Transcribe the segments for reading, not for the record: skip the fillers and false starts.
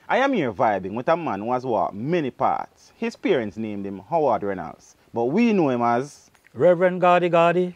I am here vibing with a man who has walked many paths. His parents named him Howard Reynolds, but we know him as Reverend Goddy Goddy.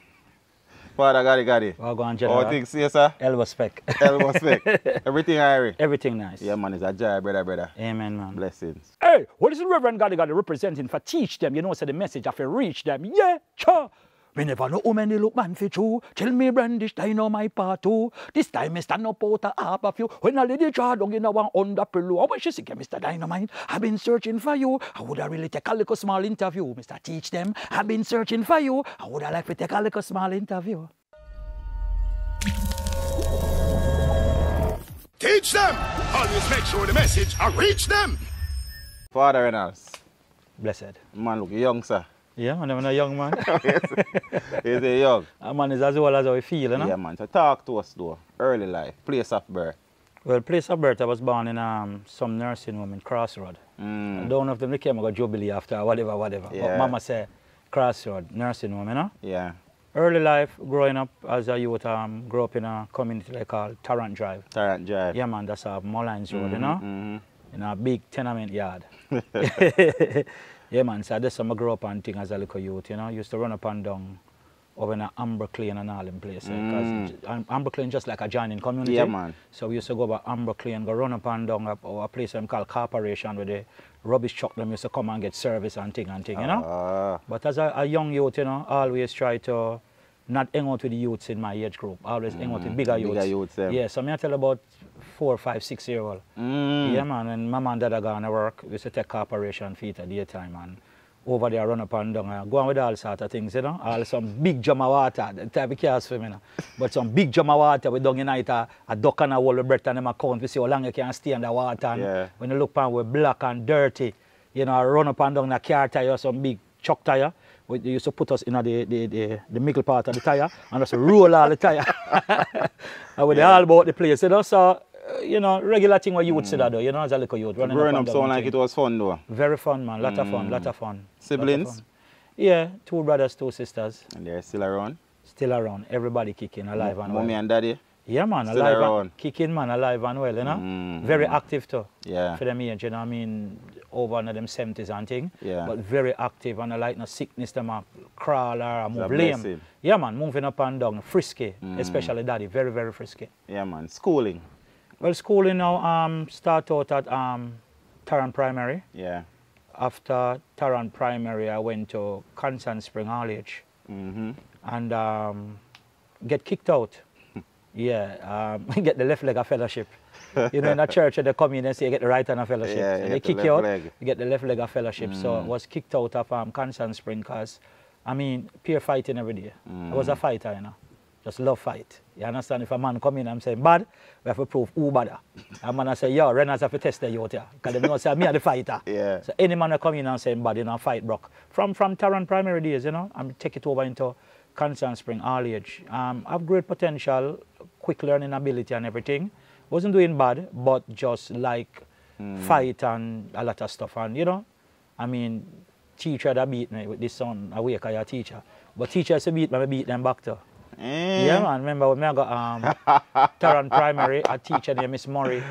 Father Goddy Goddy. Oh, go on, General. Oh, things, yes, sir? Elbow spec. Elbow spec. Everything irie. Everything nice. Yeah, man, it's a joy, brother. Amen, man. Blessings. Hey, what is the Reverend Goddy Goddy representing for teach them? You know, so the message have to reach them. Yeah, sure. Me never know how many look man for true. Tell me brandish, I know my part too. This time me stand up out of half of you. When a lady draw down in a one under pillow. How she say, Mr. Dynamite, I've been searching for you. I would have really take a little small interview. Mr. Teach them, I've been searching for you. I would have like to take a little small interview. Teach them! Always make sure the message I reach them! Father Reynolds. Blessed. Man, look young, sir. Yeah, man, I'm a young man. Yes. He's a young. A man is as well as how we feel, you know? Yeah, man. So talk to us, though. Early life, place of birth. Well, place of birth, I was born in some nursing home in Crossroad. I don't know if them came or Jubilee after, whatever. Yeah. But Mama said Crossroad, nursing home, you know? Yeah. Early life, growing up as a youth, grew up in a community they call Tarrant Drive. Tarrant Drive. Yeah, man, that's Mullines Road, you know? In a big tenement yard. Yeah, man, so that's how I grew up and thing as a little youth, you know? Used to run up and down over in Amber Clean and all them places. Because Amber Clean just like a joining community. Yeah, man. So we used to go over Amber Clean, go run up and down a place called Corporation where the rubbish truck them used to come and get service and thing, you know? But as a young youth, you know, always try to not hang out with the youths in my age group. Always hang out with bigger youths. Bigger youths, yeah, so I tell about 4, 5, 6 year old. Yeah, man, and Mama and Dad are going to work. We used to take Corporation feet at daytime and over there run up and down, go on with all sort of things, you know. All some big drum of water, the type of chaos for me, you know. But some big drum of water, we down in night, a duck and a whole of breath and them account, we see how long you can stay in the water. And when you look pan, we're black and dirty, you know, I run up and down a car tire, some big truck tire. They used to put us in the middle part of the tire and just roll all the tire. And with all about the place, you know, so, you know, regular thing what you would say that though, you know, as a little youth. Growing up sound like it was fun though. Very fun, man. Lot of fun. Siblings? Fun. Yeah, 2 brothers, 2 sisters. And they're still around? Still around. Everybody kicking, alive and well. Mommy and daddy? Yeah, man. Still alive around? And, kicking, man, alive and well, you know. Very active too. Yeah. For them age, you know, I mean, over in them 70s and thing. Yeah. But very active and like no sickness, them a crawl or move lame. Yeah, man, moving up and down, frisky, especially daddy, very, very frisky. Yeah, man. Schooling? Well, schooling now start out at Tarrant Primary. Yeah. After Tarrant Primary, I went to Constant Spring College. And get kicked out. Yeah, get the left leg of fellowship. You know, in a church, they come in and say you get the right hand of fellowship. Yeah, so they kick you out, you get the left leg of fellowship. So I was kicked out of Constant Spring because, I mean, peer fighting every day. I was a fighter, you know. Just love fight. You understand? If a man come in and say bad, we have to prove who bad. A man say, yo, Reynolds have to test the youth here. Because they don't say, me are the fighter. Yeah. So any man come in and say bad, you know, fight broke. From Tarrant Primary days, you know, and take it over into Constant Spring all age. Have great potential, quick learning ability and everything. Wasn't doing bad, but just like fight and a lot of stuff. And, you know, I mean, teacher that beat me with this son, awake as a teacher. But teachers to beat me, I beat them back too. Yeah, man. Remember when I got Tarrant Primary, a teacher named Miss Murray.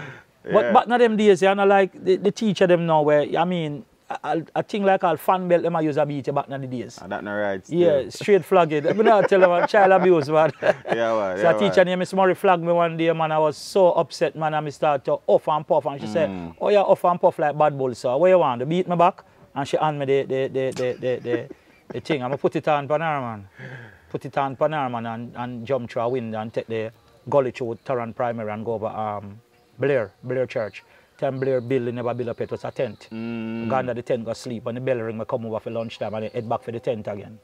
But back in them days, you know, like the teacher them now where, I mean, I think like all fan belt them I use a beat you back in the days. That's not right. Still. Yeah, straight flagged. I not tell them child abuse, man. Yeah, man. So a teacher named Miss Murray flagged me one day, man. I was so upset, man. And I started to off and puff. And she said, oh, yeah, off and puff like bad bull, sir. What you want? To beat me back? And she hand me the thing. I'm going to put it on Panara, man. Put it on Panara, man, and jump through a window and take the gully through Tarrant Primary and go over Blair Church. Time Blair building never build up, it was a tent. Go under the tent, go sleep, and the bell ring, I come over for lunchtime and head back for the tent again.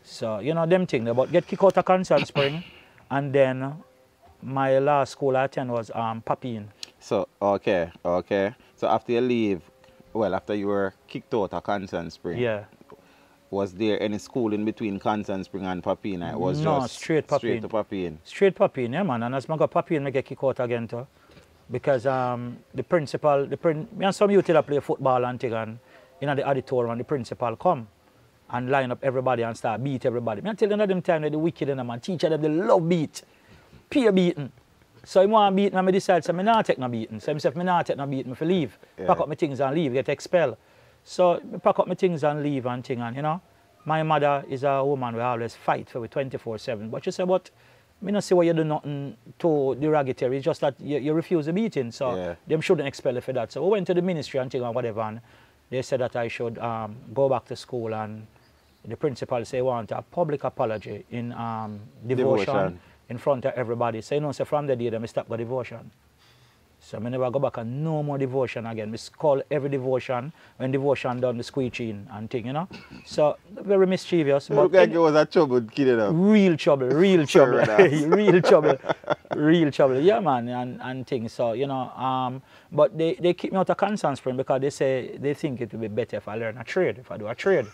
So, you know, them things, but get kicked out of Constant Spring, and then my last school I attended was Papine. So, okay. So after you leave, well, after you were kicked out of Constant Spring, yeah. Was there any school in between Constant Spring and Papine? It was no, just straight Papine. Straight to Papine. Straight Papine, yeah, man. And as I go Papine, I get kicked out again too. Because the principal, me and some youth that play football and thing, and in the auditorium, and the principal come and line up everybody and start beat everybody. Me tell you them time that the wicked in them and teacher them, they love beat. Peer beating. So he want to beat me, I decide, so I not take no beating. So himself, I not take no beating, I leave. Yeah. Pack up my things and leave, get expelled. So I pack up my things and leave and thing, and you know, my mother is a woman we always fight for 24/7. But she said, but I don't see why you do nothing too derogatory. It's just that you refuse the beating, so them shouldn't expel you for that. So we went to the ministry and thing and whatever, and they said that I should go back to school, and the principal said, want a public apology in devotion in front of everybody. So, you know, so from the day, I stopped the devotion. So I never go back and no more devotion again. I call every devotion, when devotion done, the squeegee and thing, you know. So, very mischievous. You look like you was a troubled kid, you know. Real trouble, real trouble, real trouble, real trouble. Yeah, man, and things. So, you know, but they keep me out of Constant Spring because they say, they think it would be better if I learn a trade, if I do a trade.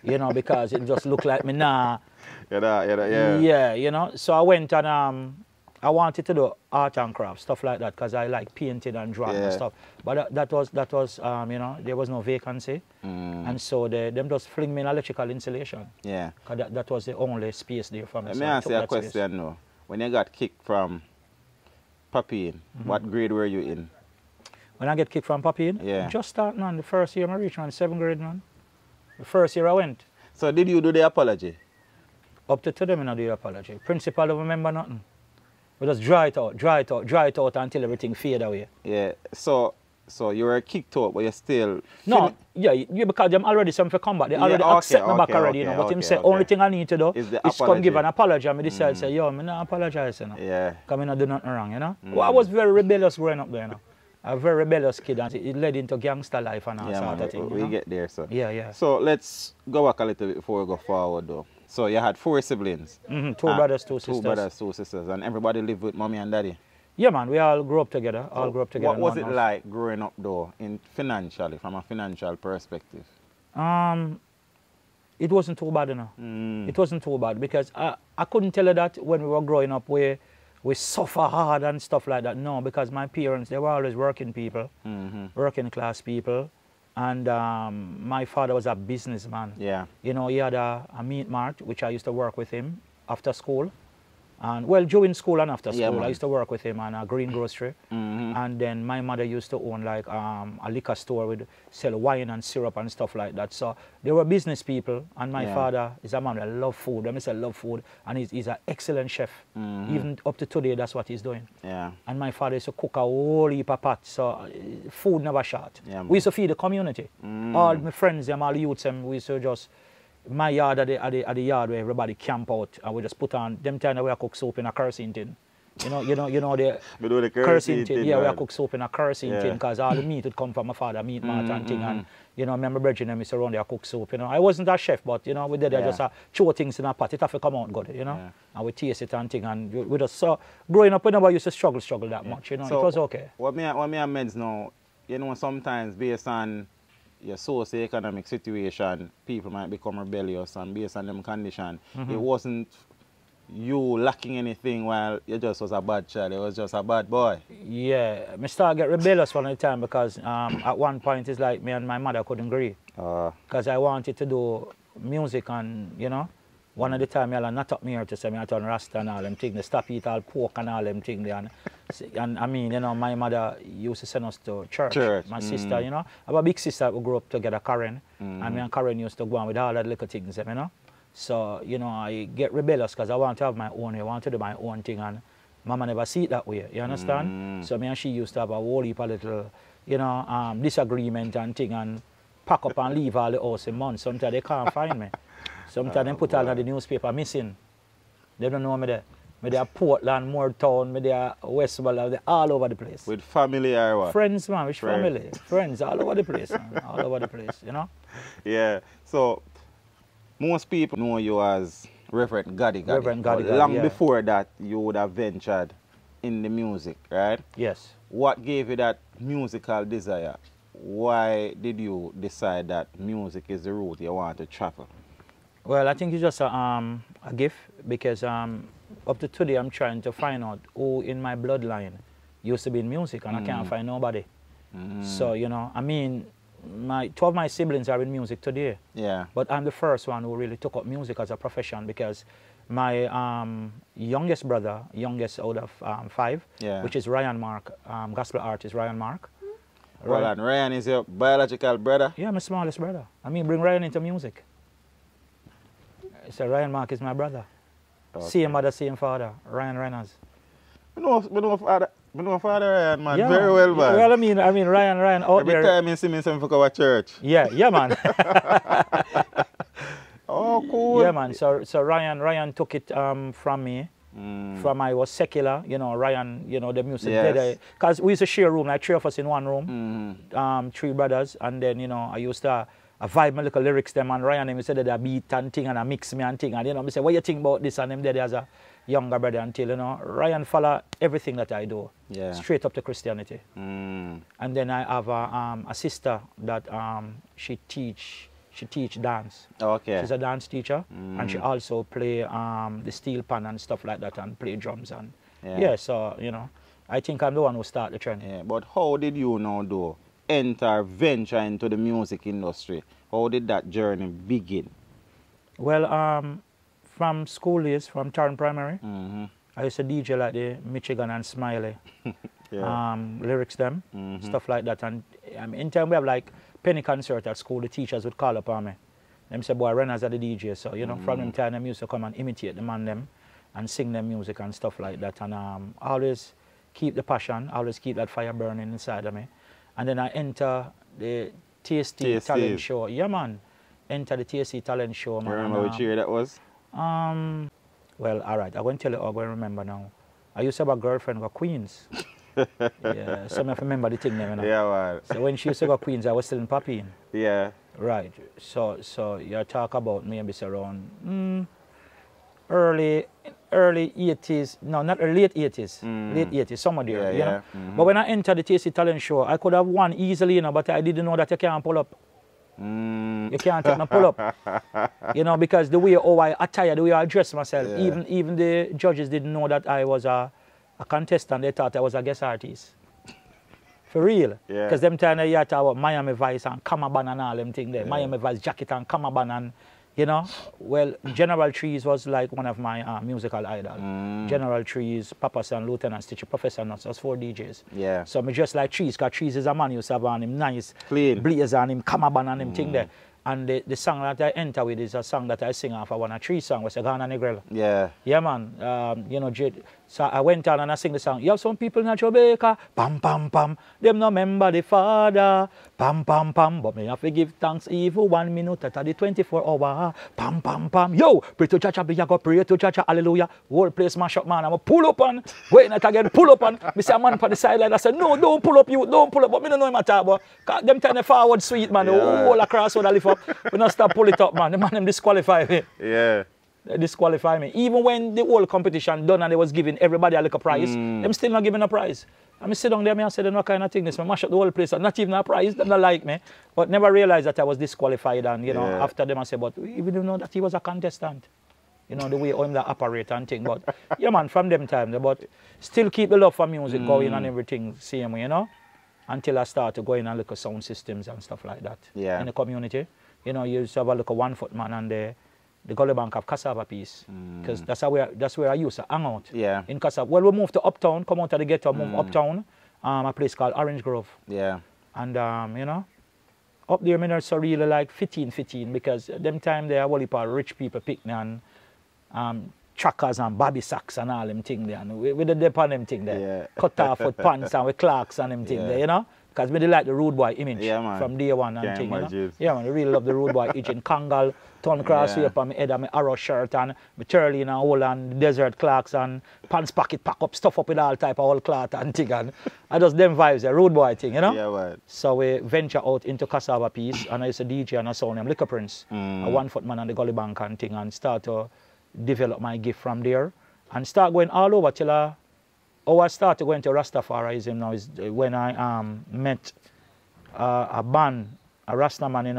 You know, because it just look like me now. Yeah, you know. So I went and I wanted to do art and craft, stuff like that, because I like painting and drawing and stuff. But that was you know, there was no vacancy. And so them just fling me in electrical installation. Yeah. Because that was the only space there for me. Let me ask you a question now. When you got kicked from Papine, what grade were you in? When I get kicked from Papine? Just starting on the first year I reached, man, 7th grade, man. The first year I went. So did you do the apology? Up to them, I don't do the apology. Principal don't remember nothing. We just dry it out until everything fade away. Yeah. So you were kicked out, but you still... No, because them already some for combat. They already accept me back already, you know. But him say, only thing I need to do is come give an apology. And I decide, say, yo, I not apologize, you know. Yeah. Because I not do nothing wrong, you know. Well, I was very rebellious growing up there, you know. A very rebellious kid, and it led into gangster life and all sort of thing. We get there, so. Yeah. So let's go back a little bit before we go forward, though. So you had 4 siblings. 2 brothers, 2 sisters. 2 brothers, 2 sisters. And everybody lived with mommy and daddy? Yeah, man. We all grew up together. What was it like growing up, though, financially, from a financial perspective? It wasn't too bad, you know. It wasn't too bad because I couldn't tell you that when we were growing up we suffer hard and stuff like that. No, because my parents, they were always working people, working class people. And my father was a businessman. Yeah. You know, he had a meat mart, which I used to work with him after school. And well, during school and after school, I used to work with him on a green grocery. And then my mother used to own like a liquor store with sell wine and syrup and stuff like that. So they were business people. And my father is a man that love food. I say love food. And he's an excellent chef. Even up to today, that's what he's doing. Yeah. And my father used to cook a whole heap of pots. So food never short. Yeah, we used to feed the community. All my friends, all the youths, we used to just... My yard at the yard where everybody camp out, and we just put on them time that we cook soup in a kerosene tin. You know the kerosene tin. Yeah, we cook soup in a kerosene tin because all the meat would come from my father meat mart and thing. And you know, I remember bridging them used to run there cook soup. You know, I wasn't a chef, but you know, we did just throw things in a pot. It have to come out good. You know, and we taste it and thing. And we just so growing up, we never used to struggle that much. You know, so it was okay. What me amends now, you know, sometimes based on your socio-economic situation, people might become rebellious, and based on them condition, it wasn't you lacking anything while you just was a bad child, it was just a bad boy. Yeah, I started to get rebellious one of the time because at one point it's like me and my mother couldn't agree. Because I wanted to do music and, you know, one of the time I not up me here to say me I turn Rasta and all them things, they stop eat all pork and all them things. And I mean, you know, my mother used to send us to church. My sister, you know, I have a big sister who grew up together, Karen. And me and Karen used to go on with all that little things, you know. So, you know, I get rebellious because I want to have my own, I want to do my own thing. And Mama never see it that way, you understand? So me and she used to have a whole heap of little, you know, disagreement and thing and pack up and leave all the house in months. Sometimes they can't find me. Sometimes they put all of the newspaper missing. They don't know me there. Me there Portland, Moortown, me there Westwell, they all over the place. With family or what? Friends, man, with family. Friends, all over the place, man. All over the place, you know? Yeah. So, most people know you as Reverend Goddy Goddy. Reverend Goddy Goddy, long before that, you would have ventured in the music, right? Yes. What gave you that musical desire? Why did you decide that music is the route you want to travel? Well, I think it's just a gift because up to today I'm trying to find out who in my bloodline used to be in music and I can't find nobody. So, you know, I mean, 2 of my siblings are in music today. Yeah. But I'm the first one who really took up music as a profession because My youngest brother, youngest out of 5, which is Ryan Mark, gospel artist Ryan Mark. Well, and Ryan is your biological brother? Yeah, my smallest brother. I mean, bring Ryan into music. So Ryan Mark is my brother. Okay. Same mother, same father, Ryan Reynolds. I know Father Ryan, man, very well, man. Well, I mean Ryan out Every there. Every time you see me, something for our church. Yeah, man. Oh, cool. Yeah, man. So Ryan took it from me. From I was secular, you know, Ryan, you know, the music. Because we used to share a room, like 3 of us in one room, 3 brothers, and then, you know, I used to vibe my little lyrics them, and Ryan, he said that I beat and thing, and I mix me and thing, and, you know, I say, what you think about this? And him there as a younger brother until, you know, Ryan follow everything that I do, straight up to Christianity. And then I have a sister that she teach dance. Okay. She's a dance teacher, and she also play the steel pan and stuff like that, and play drums and so you know, I think I'm the one who started the trend. Yeah, but how did you now venture into the music industry? How did that journey begin? Well, from school days, from Tarrant Primary, I used to DJ like the Michigan and Smiley, lyrics them, stuff like that, and in time we have like penny concert at school, the teachers would call upon me. Them say, boy, Reynolds are the DJ. So, you know, from them time, them used to come and imitate the man them and sing them music and stuff like that. And always keep the passion, always keep that fire burning inside of me. And then I enter the TST talent show. Yeah, man. Enter the TST talent show, man. You remember which year that was? Well, all right. I'm going to tell you, I'm going to remember now. I used to have a girlfriend who was Queens. Yeah, some of you remember the thing there, you know? Yeah, man. So when she used to go Queens, I was still in Papine. Yeah. Right. So you talk about maybe around early 80s, no, not late 80s, late 80s, somewhere there, you know? But when I entered the TSC talent show, I could have won easily, you know, but I didn't know that you can't pull up. You can't take no pull up, you know, because the way I attire, the way I dress myself, even the judges didn't know that I was a contestant. They thought I was a guest artist. For real. Because them time they hear about Miami Vice and Camaban and all them things there. Miami Vice jacket and Camaban and, you know. Well, General Trees was like one of my musical idols. General Trees, Papas and Lieutenant Stitch, Professor Nuts, those 4 DJs. Yeah. So me just like Trees, because Trees is a man used to have on him nice, clean blazer on him, Camaban and him thing there. And the song that I enter with is a song that I sing off of one of 3 songs, was a Ghana Negrel. Yeah. Yeah, man. You know, so I went on and I sing the song. You have some people in Jamaica, pam, pam, pam. Them no remember the Father, pam, pam, pam. But me have to give thanks even 1 minute at the 24 hour, pam, pam, pam. Yo, pray to Chacha, be go pray to Chacha, hallelujah. Whole place mash up, man. I'm a pull up on, waiting at again, pull up on. Me say a man for the sideline. I said, no, don't pull up, you, don't pull up. But me don't know him at all, but them time the forward sweet, man. The whole across what I lift up. We don't stop pull it up, man. The man them disqualify me. Yeah. They disqualify me. Even when the whole competition done and they was giving everybody a little prize, them still not giving a prize. I mean, sit down there, and say, what kind of thing this? I mash up the whole place, not even a prize, they don't like me. But never realized that I was disqualified, and, you know, after them I said, but we didn't know that he was a contestant. You know, the way I'm the operator and thing. But, yeah, man, from them time, but still keep the love for music going and everything same way, you know, until I started going and look at sound systems and stuff like that in the community. You know, you used to have a look at 1 Foot Man and the Gully Bank of Cassava piece, because that's where I used to hang out. Yeah. In Cassava. Well, we moved to Uptown, come out of the ghetto, move Uptown, a place called Orange Grove. Yeah. And you know, up there, I mean, so really like 15, because them time there, whole heap of rich people pick me and trackers and bobby sacks and all them thing there, and we did dip on them thing there. Cut off with pants and with clocks and them thing there, you know. Because we like the rude boy image from day one and thing, you know? Yeah, man, I really love the rude boy image in Kangal, turn crossway up on my head and my arrow shirt and my turley and all and desert clocks and pants pocket pack up, stuff up with all type of old cloth and thing. And I just them vibes, the rude boy thing, you know? Yeah, man. So we venture out into Cassava piece and I used to DJ and I saw him Liquor Prince, a 1 Foot Man on the Gully Bank and thing, and start to develop my gift from there and start going all over till I started going to Rastafariism now is when I met a band, a Rasta man in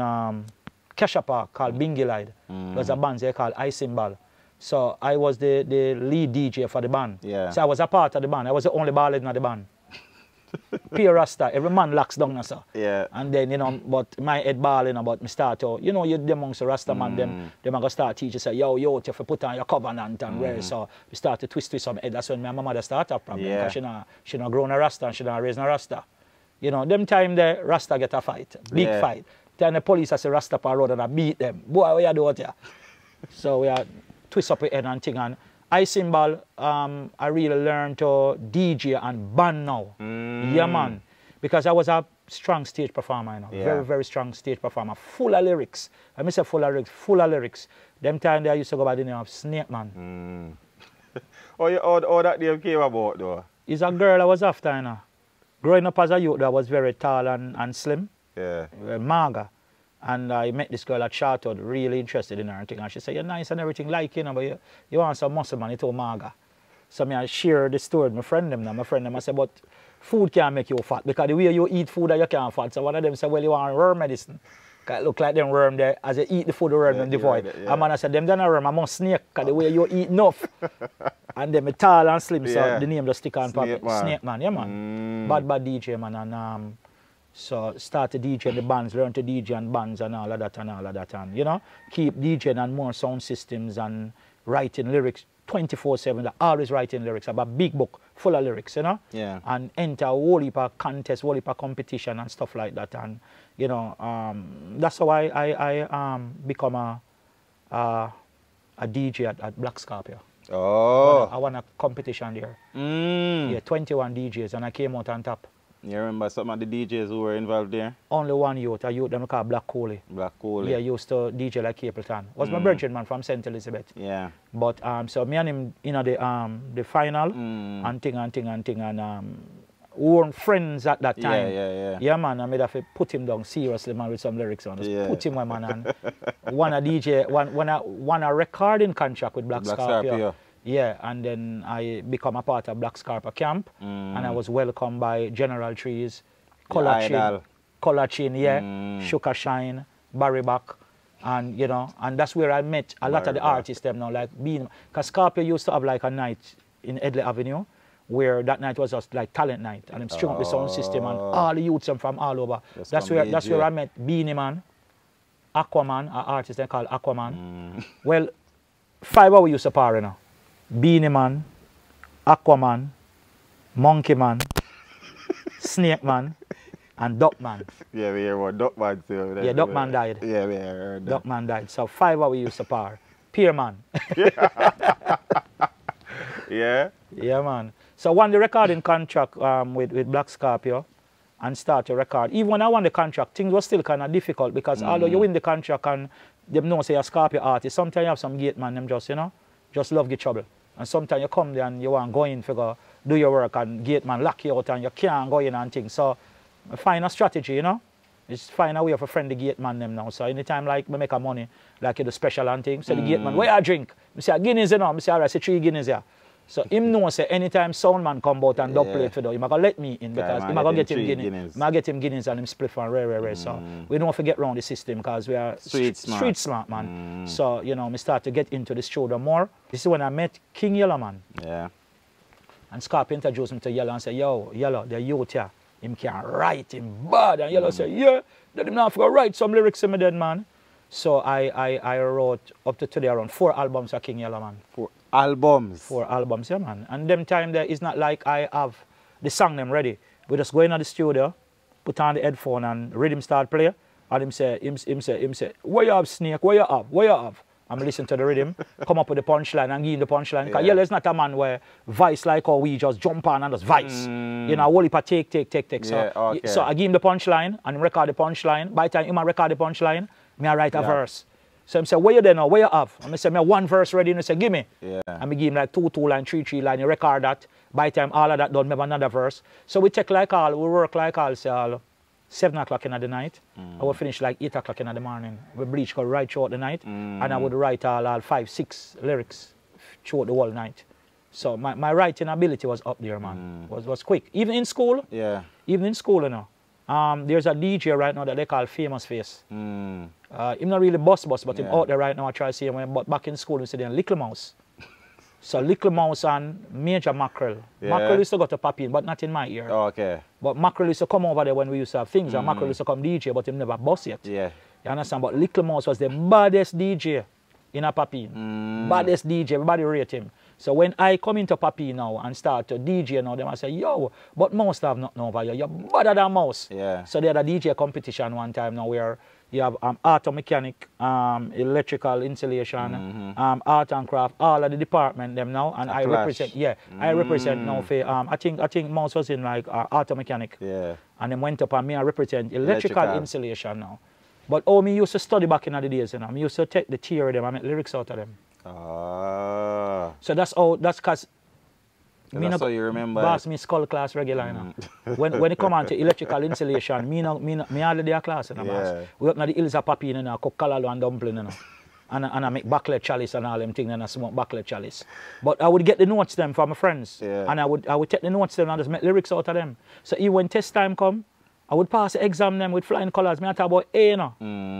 Kesha Park called Bingilide. There's a band there called Ice Symbol. So I was the lead DJ for the band. Yeah. So I was a part of the band. I was the only ballad in the band. pure Rasta. Every man locks down, sir. Yeah. And then, you know, but my head ball, you know, but me start to, you know, you amongst the Rasta man, them are going to start teaching, say, yo, you have to put on your covenant and where. So we start to twist some head. That's when my mother start a problem. Yeah. Because she not grown a Rasta and she not raised a Rasta. You know, them time the Rasta get a fight, big fight. Then the police say Rasta pa road and I beat them. Boy, what you do out here? So we are twist up your head and thing. And I symbol, I really learned to DJ and band now. Yeah, man. Because I was a strong stage performer, you know. Yeah. Very, very strong stage performer. Full of lyrics. I mean, say full of lyrics, full of lyrics. Them time I used to go by the name of Snake Man. How that name came about, though? It's a girl I was after, you know. Growing up as a youth, I was very tall and slim. Yeah. Maga. And I met this girl at Chartered, really interested in her and thing. And she said, you're nice and everything, like, you know, but you want some muscle, man, you told Maga. So I share the story with my friend them now. My friend them, I said, but food can't make you fat because the way you eat food that you can't fat. So one of them said, well, you want worm medicine. Because it look like them worm there. As you eat the food, the worm them devoid. Right, And man, I said, them don't worm, I must snake because the way you eat enough. And them tall and slim, so the name just stick on Snake pocket. Snake Man, yeah, man. Bad DJ, man. And so started DJ the bands, learn to DJ and bands and all of that and all of that. And, you know, keep DJing and more sound systems and writing lyrics 24/7. Always writing lyrics. I have a big book full of lyrics, you know. Yeah. And enter a whole heap of contest, whole heap of competition and stuff like that. And, you know, that's how I become a DJ at Black Scorpio. Oh. I won a competition there. Yeah, 21 DJs and I came out on top. You remember some of the DJs who were involved there? Only one youth, a youth them called Black Coley. Black Coley. Yeah, used to DJ like Capleton. Was my virgin man from St. Elizabeth. Yeah. But so me and him, you know, the final and thing and we weren't friends at that time. Yeah, man, I made have to put him down seriously, man, with some lyrics on. Just put him, man, and won a DJ, won a recording contract with Black Scorpio. Yeah, and then I become a part of Black Scorpio camp, and I was welcomed by General Trees, Color Chin, Sugar Shine, Barry Back, and you know, and that's where I met a lot of the artists them now, like being, because Scorpio used to have like a night in Edley Avenue, where that night was just like talent night, and I'm string up the sound system and all the youths from all over. That's where I met Beanie Man, Aquaman, an artist they call Aquaman. Well, 5 hours used to par, you know. Beanie Man, Aquaman, Monkey Man, Snake Man, and Duck Man. Yeah, we hear about Duck Man too. Yeah, Duck Man died. Yeah, we heard that. Duck Man died. So 5 hours used to par. Peer Man. Yeah? Yeah, man. So I won the recording contract with Black Scorpio and start to record. Even when I won the contract, things were still kind of difficult because although you win the contract and them know say a Scorpio artist, sometimes you have some gate man, them just, you know, just love get trouble. And sometimes you come there and you want to go in, figure, do your work, and gate man lock you out and you can't go in and things. So I find a strategy, you know. Just find a way of a friend the gate man them now. So anytime like we make a money, like you do special and things, say the gate man, where you drink? I say Guinness, you know. I say, all right, say 3 Guinness here. So him know say anytime sound man come out and dub play for them, he gonna let me in because he gonna get him Guinness. I get him Guinness and him split for rare. So we don't forget around the system because we are street smart man. So you know, me start to get into the studio more. This is when I met King Yellow Man. Yeah. And Scorpio introduced me to Yellow and said, yo, Yellow, the youth here, him can write him bad. And Yellow said, yeah, that him not forgot write some lyrics in me dead man. So I wrote up to today around 4 albums for King Yellow Man. 4 albums? 4 albums, yeah, man. And them time there, it's not like I have the song them ready. We just go in the studio, put on the headphone and rhythm start play. And him say, where you have Snake, where you have? I'm listen to the rhythm, come up with the punchline and give him the punchline. Because Yellow is not a man where vice like how we just jump on and just vice. You know, whole heap of take. So, so I give him the punchline and record the punchline. By the time he record the punchline, me I write a verse. So I say, where you there now? Where you have? And I say, me 1 verse ready. And I say, give me. And I give him like 2 line, 3 line. You record that. By the time all of that done, maybe another verse. So we take like all, we work like all, say all 7 o'clock in the night. I would finish like 8 o'clock in the morning. We bleach, go right throughout the night. And I would write all 5, 6 lyrics throughout the whole night. So my writing ability was up there, man. Was quick. Even in school. Even in school, you know. There's a DJ right now that they call Famous Face. Him not really boss, but him out there right now. I try to see him, but back in school, we see them Little Mouse. So Little Mouse and Major Mackerel. Yeah. Mackerel used to go to Papine, but not in my ear. Oh, okay. But Mackerel used to come over there when we used to have things, and Mackerel used to come DJ, but he never boss yet. Yeah. You understand? But Little Mouse was the baddest DJ in a Papine. Baddest DJ, everybody rate him. So when I come into Papine now and start to DJ now, them I say, yo, but Mouse have nothing over you. You're better than Mouse. Yeah. So they had a DJ competition one time now where you have auto mechanic, electrical installation, art and craft, all of the department them now, and I represent. Yeah, I represent now for I think Mouse was in like auto mechanic. Yeah. And then went up and me I represent electrical installation now. But oh, me used to study back in the days, you know. I used to take the theory of them and make lyrics out of them. Ah. So that's how. That's because. That's how you remember. Boss me skull class regular, you know. when it come on to electrical installation, me all of their class, you know, boss. We up in the hills of Papine, you know, cook callaloo and dumpling, you know. And I make backlit chalice and all them things, and I smoke backlit chalice. But I would get the notes them from my friends, and I would take the notes them and just make lyrics out of them. So even when test time come, I would pass the exam them with flying colours. Me I talk about A, you know,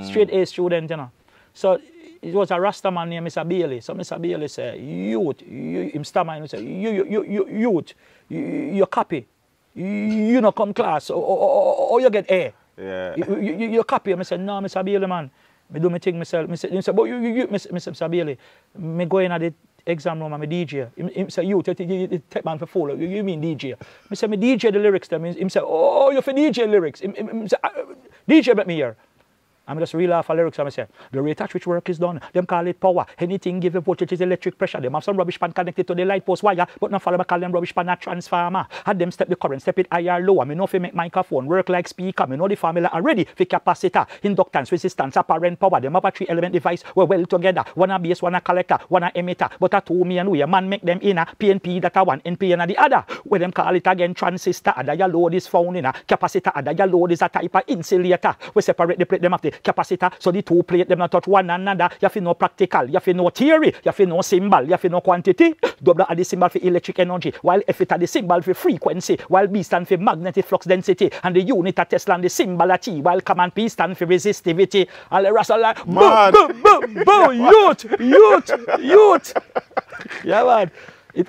straight A student, you know. So it was a Rasta man named Mr. Bailey. So Mr. Bailey said, youth, him stammer and he said, youth, you copy, you know come class, or you get A. Yeah. You copy. I said, no, Mr. Bailey, man. I do my thing myself. He said, but you, Mr. Bailey, I go in at the exam room and I DJ. He said, you take man for fool. You mean DJ? I said, I DJ the lyrics. He said, oh, you for DJ lyrics. He said, DJ let me hear. I'm just real off a lyrics and I say, the rate at which work is done, them call it power. Anything give a voltage is electric pressure. Them have some rubbish pan connected to the light post wire, but not follow call them rubbish pan a transformer. Had them step the current, step it higher lower. I know if you make microphone work like speaker. I know the formula already for capacitor, inductance, resistance, apparent power. Them have a 3-element device we're well together. One a base, one a collector, one a emitter. But a 2 me and we a man make them in a PNP that a one, NPN and the other. Where them call it again transistor. A dial load is found in a capacitor. A dial load is a type of insulator. We separate the plate them after capacitor, so the two plate them not touch one another. You have to know practical, you have to know theory, you have to know symbol, you have to know quantity. W are the symbol for electric energy, while F it are the symbol for frequency, while B stand for magnetic flux density, and the unit of Tesla and the symbol of T, while command P stand for resistivity. All the rest are like, youth. Yeah, man.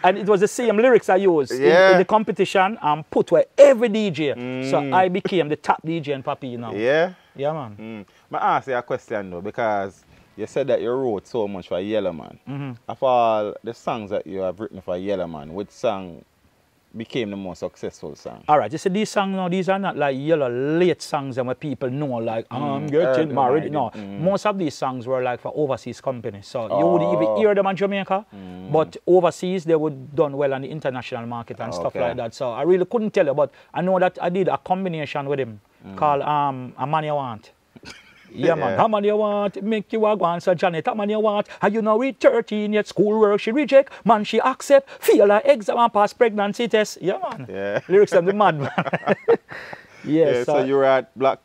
And it was the same lyrics I used in the competition and put where every DJ. So I became the top DJ in Papine now. Yeah? Yeah, man. I ask you a question though, because you said that you wrote so much for Yellow Man. Of all the songs that you have written for Yellow Man, which song became the most successful song? All right, you see these songs now, these are not like Yellow late songs and where people know like, I'm getting married. No, most of these songs were like for overseas companies. So you wouldn't even hear them in Jamaica, but overseas they would done well on the international market and stuff like that. So I really couldn't tell you, but I know that I did a combination with him called A Man You Want. Yeah, man. How many you want? Make you a go answer Janet. How many you want? How you know read 13 yet schoolwork she reject? Man, she accept. Feel her exam and pass pregnancy test. Yeah, man. Yeah. Lyrics of the mad man. So you were at Black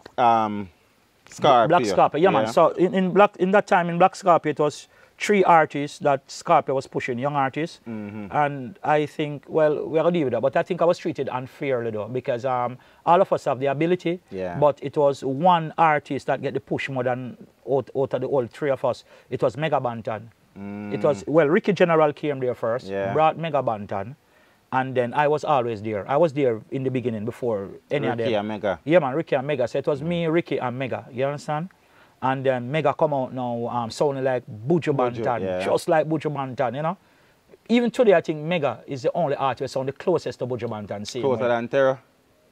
Scarpio. Black Scarpio, yeah, man. So in that time in Black Scarpio it was 3 artists that Scarpio was pushing, young artists. And I think, well, we're going to deal with that, but I think I was treated unfairly though, because all of us have the ability, but it was one artist that get the push more than out of the all 3 of us. It was Mega Bantan. It was, well, Ricky General came there first, brought Mega Bantan, and then I was always there. I was there in the beginning before any of them. Ricky and Mega. Yeah, man, Ricky and Mega. So it was me, Ricky, and Mega. You understand? And then Mega come out now sounding like Buju Banton, just like Buju Banton, you know. Even today, I think Mega is the only artist who sound the closest to Buju Banton. Closer than Terror?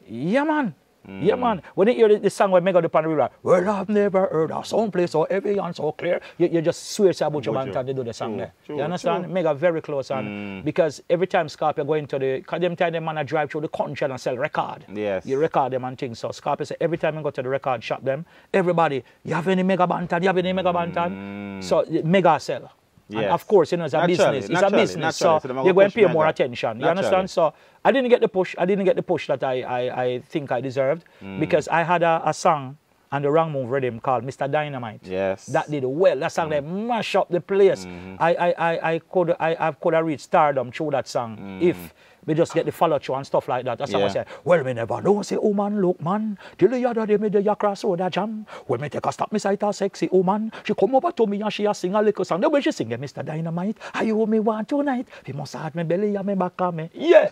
Yeah, man. Yeah, man. When you hear the song where Mega do on the river, well, I've never heard a song play so heavy and so clear. You just swear to Buju Banton to do the song there. You understand? Mega very close. And because every time Scarpio go into the, because them time them man drive through the country and sell record. Yes. You record them and things. So Scarpio say every time you go to the record shop them, everybody, you have any Mega Banton? You have any Mega Banton? So Mega sell. Yes. And of course, you know, it's a business. It's a business, so you're going to pay more attention. You understand? So I didn't get the push. I didn't get the push that I think I deserved, because I had a song and the wrong move rhythm called Mr. Dynamite. Yes. That did well. That song they mash up the place. I could have reached stardom through that song if we just get the follow through and stuff like that. That's how I say, well, me never know, say, oh man, look man, till the other day me the crossroad a jam. When me take a stop, me sight a sexy woman. She come over to me and she a sing a little song. The way she sing it, Mr. Dynamite, I you me want tonight. He must have me belly and me back on me. Yeah.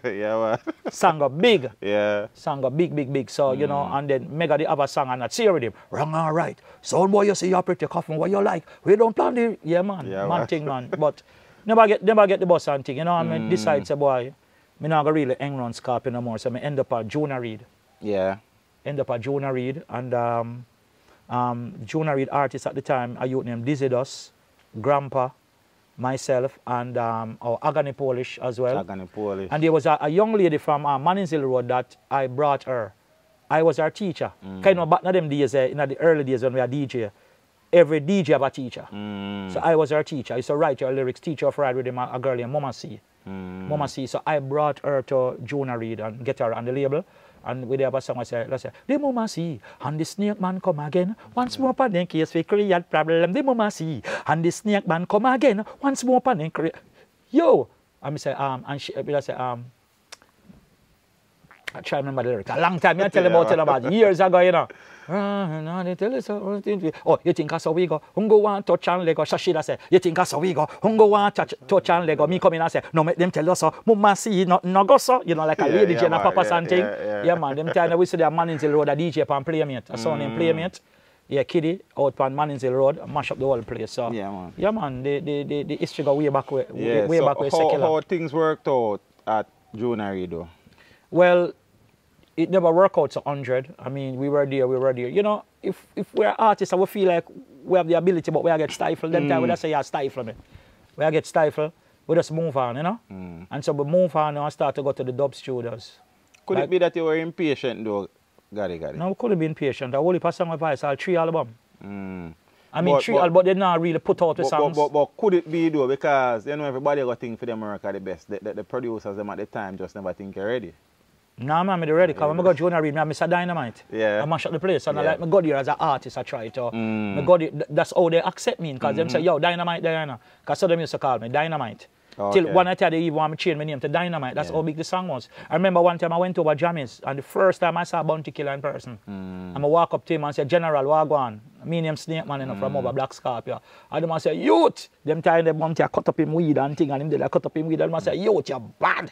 Yeah, man. Song got big. Yeah. Song got big. So, you know, and then Mega the other song and that cheer with him. Wrong all right. Sound boy, you see your pretty coffin, what you like? We don't plan the, yeah, man. Yeah, man thing, man. But never get the bus and thing, you know. I mean, decide, say, boy, me not gonna really hang around Scorpion no more. So I end up at Jonah Reid. Yeah. End up at Jonah Reid. And Jonah Reid artist at the time, a youth named Dizzy Dust, Grandpa, myself, and our Agony Polish as well. Agony Polish. And there was a young lady from Mannings Hill Road that I brought her. I was her teacher. Kind of back in them days, in the early days when we were DJ, every DJ have a teacher. So I was her teacher. I used to write her lyrics, teach her ride with him, a girl named Mama C. Mama C. So I brought her to Jonah Reid and get her on the label. And we have a song I say, let's say, the Mama C, and the snake man come again. Once more pan in case we create problem. The Mama C, and the snake man come again. Once more pan in create. Yo! And I say, and she, I say, I try to remember the lyrics. A long time, I tell about years ago, you know. Oh, you think that's how we go? Hungo want touch and Lego. Shashida say, you think that's how we go? Hungo want touch and Lego. Me come in and say, no, make them tell us so. Mama see, no go so. You know, like a lady, Jenna Papa something. Yeah, man. Them time we see the Mannings Hill Road, a DJ pan Playmate. A son named Playmate. Yeah, Kiddy, out pan Mannings Hill Road, mash up the whole place. So, yeah, man. The history go way back way back way secular. How things worked out at Jonah Reid though? Well, it never worked out to 100. I mean, we were there. You know, if we're artists and we feel like we have the ability, but we get stifled, then time we just say, yeah, stifle me. We get stifled, we just move on, you know? And so we move on and start to go to the dub studios. Could it be that you were impatient though, Goddy Goddy? No, we could have been patient. I only passed song advice, all 3 albums. I mean, 3 albums, but they not really put out the songs. But could it be though, because, you know, everybody got think for the America the best. The producers them at the time just never think you're ready. Nah, man, I'm ready. Because when I go to Jonah Reid, I'm Mr. Dynamite. Yeah. I mash up the place. And I like, I go there as an artist, I try to. I go there, that's how they accept me. Because them say, yo, Dynamite, Diana. Because so them used to call me Dynamite. Till one night they even want me to change my name to Dynamite. That's how big the song was. I remember one time I went over Jammies, and the first time I saw Bounty Killer in person, and I walk up to him and say, General, Wagwan. Me name Snake Man, you know, from over Black Scorpio. And them I say, youth! Them time the Bounty I cut up him weed and thing, and him did I cut up him weed, and them I say, youth, you're bad.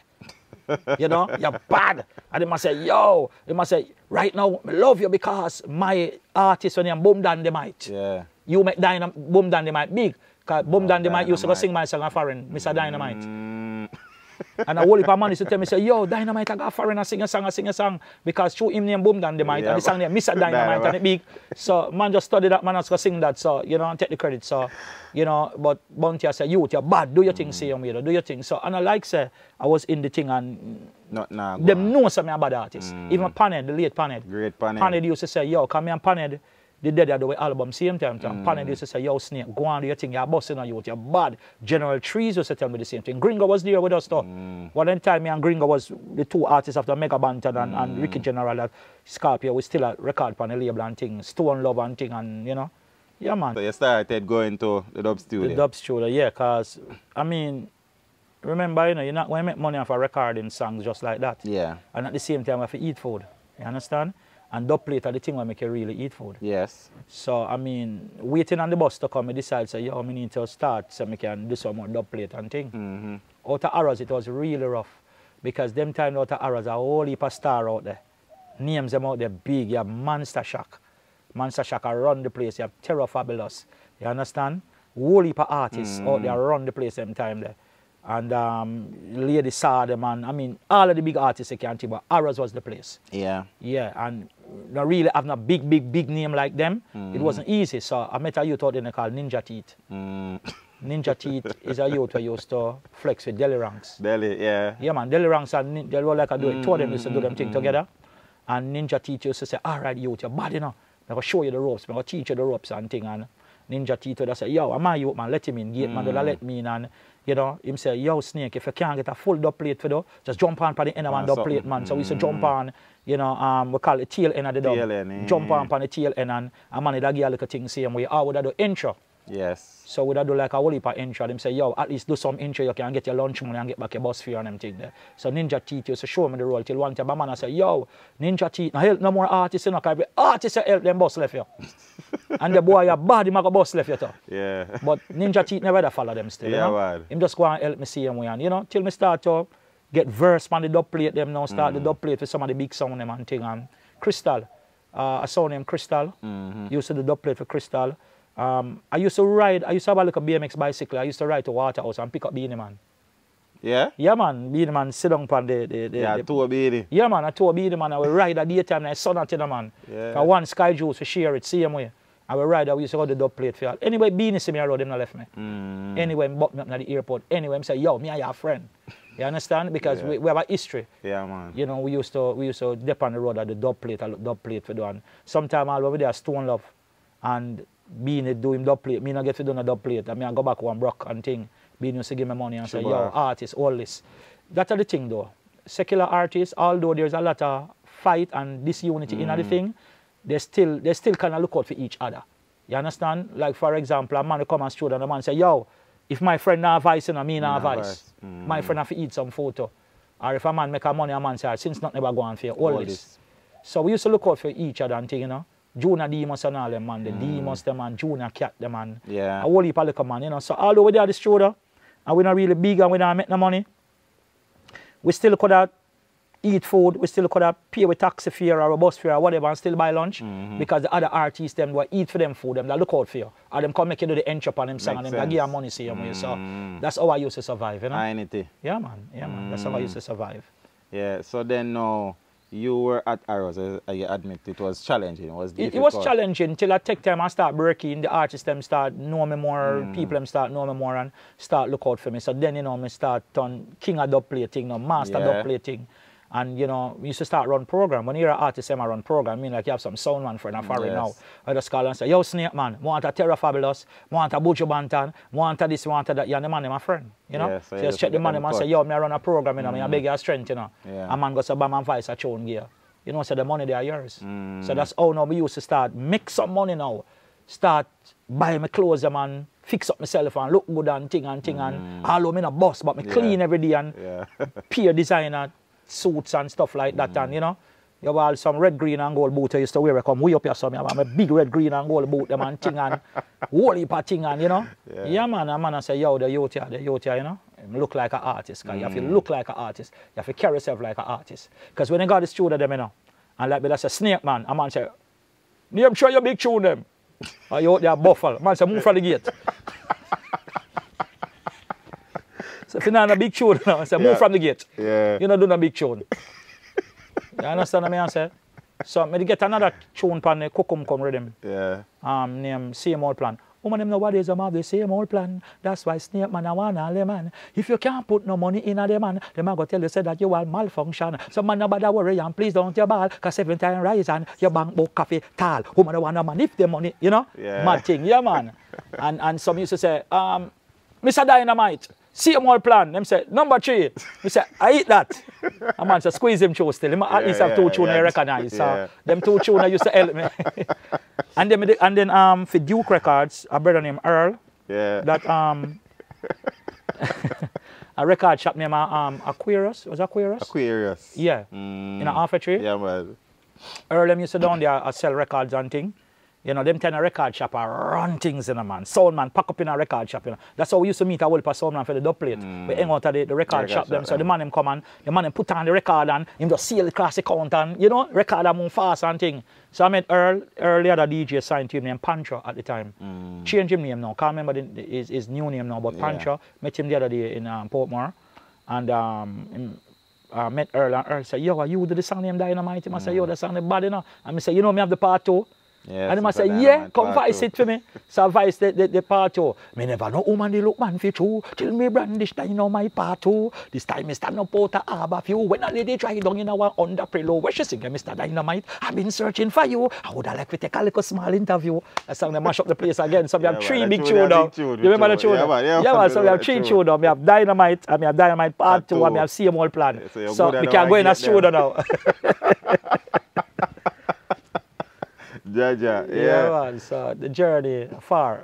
You know, you're bad. And they must say, yo, they must say, right now, I love you because my artist, when you're Boom Dynamite. Yeah. You make Boom Dynamite big. Because Boom Dynamite used to go sing my song a foreign, Mr. Dynamite. And a whole heap of man used to tell me, say, yo, Dynamite, I got foreign, I sing a song. Because through him name Boom Dynamite, and the song name Mr. Dynamite, and it big. So, man just study that, man has to sing that, so, you know, and take the credit. So, you know, but Bounty I say, youth, you're bad, do your thing, see you, do your thing. So, and I like, say, I was in the thing, and them know some bad artists. Even Panhead, the late Panhead. Great Panhead. Panhead used to say, yo, come here and Panhead. The dead are the album same time. Panhead used to say, yo, Snake, go on, do your thing, you're busting on youth, you're bad. General Trees used to tell me the same thing. Gringo was there with us though. One time me and Gringo was the 2 artists after Mega Banton and Ricky General that Scorpio, we still a record pan the label and thing, Stone Love and thing, and you know. Yeah, man. So you started going to the dub studio? The dub studio, yeah, because, I mean, remember, you know, you're not going to make money off of recording songs just like that. Yeah. And at the same time, you have to eat food. You understand? And dub plate are the thing where make you really eat food. Yes. So, I mean, waiting on the bus to come, I decided, say, yo, I need to start so I can do some more dub plate and thing. Out of Arrows, it was really rough. Because them time out of Arrows, a whole heap of star out there. Names them out there big. You have Monster Shack. Monster Shack run the place. You have Terror Fabulous. You understand? Whole heap of artists out there run the place them time there. And Lady saw them, and I mean, all of the big artists you can't think, but Arrows was the place. Yeah. Yeah, and not really having a big name like them, it wasn't easy. So I met a youth out there called Ninja Teeth. Ninja Teeth is a youth who used to flex with Deli Ranks. Deli, yeah. Yeah, man, Deli Ranks and they were like I do it. Two of them used to do them thing together. And Ninja Teeth used to say, all right, youth, you're bad enough. I'm going to show you the ropes, I'm going to teach you the ropes and thing. And Ninja Tito that say, yo, am I you, man, let him in. Gate man, let me in. And, you know, him say, yo, Snake, if you can't get a full dub plate for though, just jump on the end of one dub plate, man. So we used to jump on, you know, we call it tail end of the dub. Jump on the tail end and a man, that give a little thing same way. I would do intro. Yes. So we do like a whole heap of intro. Them say, yo, at least do some intro, you can get your lunch money and get back your bus fare and them thing there. So Ninja Tito used to show me the role till one time a man I say, yo, Ninja Tito, help no more artists, you know, because artists help them bus left you. And the boy a bad, him a go bus left you too. Yeah. But Ninja Tito never follow them still. Yeah, you know? man. Him just go and help me see him way and, you know, till me start to get verse on the dub plate them now, start the dub plate with some of the big sound them and thing. And Crystal, a sound named Crystal, used to do dub plate for Crystal. I used to have a little BMX bicycle. I used to ride to Waterhouse and pick up Beanie Man. Yeah? Yeah, man. Beanie Man sit down on the tour Beanie. Yeah, man. I tour Beanie Man. I will ride at daytime and I sun at it, man. Yeah. One Sky Juice to share it, same way. I will ride, we used to go to the dub plate for all. Anyway, Beanie see me around, him not left me. Anyway, buck me up at the airport. Anyway, I say, yo, me and your friend. You understand? Because we have a history. Yeah, man. You know, we used to dip on the road at the dub plate for doing. Sometimes I'll over there Stone Love and Beanie do him dub plate. Me not get to do a dub plate. And I go back one broke and thing. Beanie used to give me money and say, yo, artists, all this. That's the thing though. Secular artists, although there's a lot of fight and disunity in the thing, they still kind of look out for each other. You understand? Like for example, a man will come and show and a man say, yo, if my friend not advice, me not advice. My friend have to eat some photo. Or if a man make a money, a man say, since not never go on for all this. So we used to look out for each other and thing, you know. Junior Demos and all them, man. The Demos, them, man. Junior Cat, them, man. Yeah. A whole heap of liquor, man, you know. So although we are the studio, and we're not really big and we don't make no money, we still could have eat food, we still could have pay with taxi fare or a bus fare or whatever and still buy lunch because the other artists, them, will eat for them food, them, they look out for you. Or them come make you do the entry up on them song and them, they give you money, see you. So that's how I used to survive, you know. Identity. Yeah, man. Yeah, man. That's how I used to survive. Yeah, so then now, you were at Arrows, you admit it was challenging, it was difficult. It was challenging till I take time and start breaking, the artists them start know me more, people them start know me more and start look out for me. So then, you know, me start turn king of dub plating, master dub plating. And, you know, we used to start run program. When you're an artist, I run program, I mean, like you have some sound man friend and foreign now. I just call and say, yo, Snake man, want a Terra Fabulous, want a Buju Banton, want a this, want a that. Yeah, the man is my friend, you know. So just check the man and say, yo, me run a program, you know, I beg your strength, you know. A man goes to buy my voice a tune gear. You know, so the money they are yours. So that's how now we used to start, make some money now. Start buy my clothes, man, fix up myself and look good and thing and although me not boss, but me clean every day and peer designer suits and stuff like that, and you know, you have all some red, green and gold boot I used to wear. I come way up here, so I have a big red, green and gold boot, them and thing and whole heap of thing and you know. Yeah, man, and man I say, yo, the youth here, you know, look like an artist. Cause you have to look like an artist. You have to carry yourself like an artist. Because when they got the studio them, you know, and like that's a Snake man, a man say, name sure you big tune them. Or you out there buffalo. Man say, move from the gate. So if you're not a big tune, I say, move from the gate. You're not doing a big tune. You understand what I say? So I get another tune pan the Kukum come rhythm. Name Same Old Plan. Woman them nowadays have the same old plan. That's why Snake man I want all them man. If you can't put no money in a them man, them are gonna tell you say that you are malfunction. So man no bother worry and please don't your ball. Cause every time rise and your bank book coffee tall. Woman want a man if the money, you know? Mad thing, yeah man. And some used to say, Mr. Dynamite. Same old plan. Them say, number 3. We say, I eat that. A man say, squeeze him through still. Him at least have 2 tunes I recognize. So them 2 tunes used to help me. and then for Duke Records, a brother named Earl. That a record shop named Aquarius. Was it Aquarius? Aquarius. Yeah. In a half a tree. Yeah, man. Earl them used to down there sell records and thing. You know, them 10 a record shop are run things in a man. Sound man pack up in a record shop, you know. That's how we used to meet a whole sound man for the dub plate. We hang out at the record shop them. So the man him come and the man him put on the record and him just seal the classic count and you know, record move fast and thing. So I met Earl the other DJ signed to him named Pancho at the time. Change him name now. Can't remember his new name now, but Pancho. Met him the other day in Portmore. And met Earl and Earl said, yo, you do the song named Dynamite? I said, yo, the song is bad, you know. And I said, you know me have the part 2. Yeah, and he must say, yeah, come vice it for me. So I vice the part 2. Me never know woman they look man for true. Till me brandish dynamite part 2. This time me stand up out of harbor for you. When a lady try down in our under pillow, where she sing, Mr. Dynamite, I've been searching for you. I would have like to take a little small interview. That song they mash up the place again. So we have 3 big tunes now. You remember the tune? Yeah, man. So we have 3 tunes now. We have Dynamite, and we have Dynamite part 2, and we have same old plan. So we can go in a studio now. Jaja, yeah, man. So the journey far,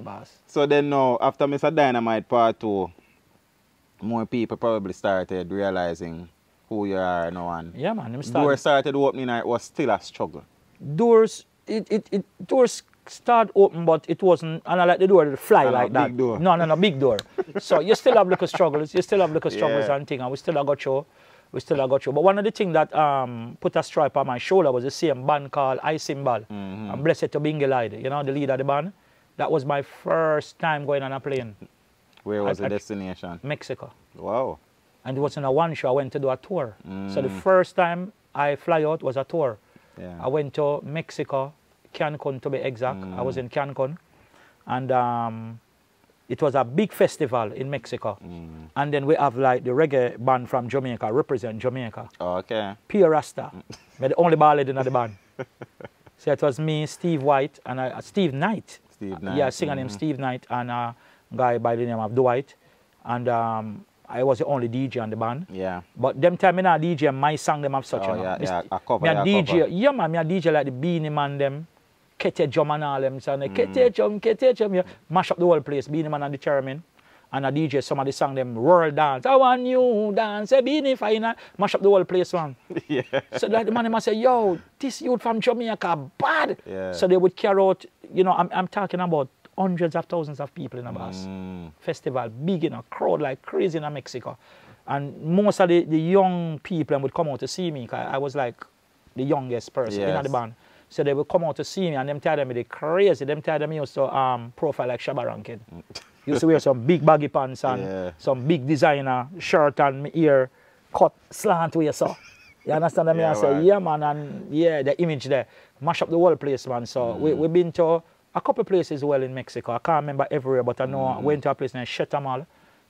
boss. So then now, after Mr. Dynamite part 2, more people probably started realizing who you are now, and yeah, man. Doors started opening, and it was still a struggle. Doors start open, but it wasn't, and I like the door to fly and like that. Big door. No, big door. So you still have little struggles. You still have little struggles and things, and we still have got you. But one of the things that put a stripe on my shoulder was the same band called I Symbol. And Blessed to Bingelide, you know, the leader of the band. That was my first time going on a plane. Where was the destination? Mexico. Wow. And it wasn't a one show. I went to do a tour. So the first time I fly out was a tour. Yeah. I went to Mexico, Cancun to be exact. I was in Cancun. And it was a big festival in Mexico. And then we have like the reggae band from Jamaica, represent Jamaica. Oh, okay. Pure Rasta. We're the only ballad in the band. So it was me, Steve White, and Steve Knight. Steve Knight. Yeah, singer named Steve Knight, and a guy by the name of Dwight. And I was the only DJ on the band. Yeah. But them time I not DJ, my song them have such a cover. Me a DJ, yeah man, me a DJ like the Beanie Man them. Kete Jum and all them, so Kete Jum, yeah. Mash up the whole place, Beanie Man and the Chairman. And a DJ, some of the song them, World Dance, I want you dance, Beanie Fine, mash up the whole place, man. Yeah. So that the man must say, yo, this youth from Jamaica, bad. Yeah. So they would carry out, you know, I'm talking about hundreds of thousands of people in a bus. Festival, big, you know, crowd like crazy in Mexico. And most of the young people would come out to see me, because I was like the youngest person in the band. So they would come out to see me, and them tell them they crazy. Them tell them used to profile like Shabba Rankin. Used to wear some big baggy pants and some big designer shirt and my ear cut slant way so. You understand what I mean? I say, yeah man, and yeah, the image there. Mash up the whole place, man. So we've been to a couple places well in Mexico. I can't remember everywhere, but I know I went to a place named Chetumal.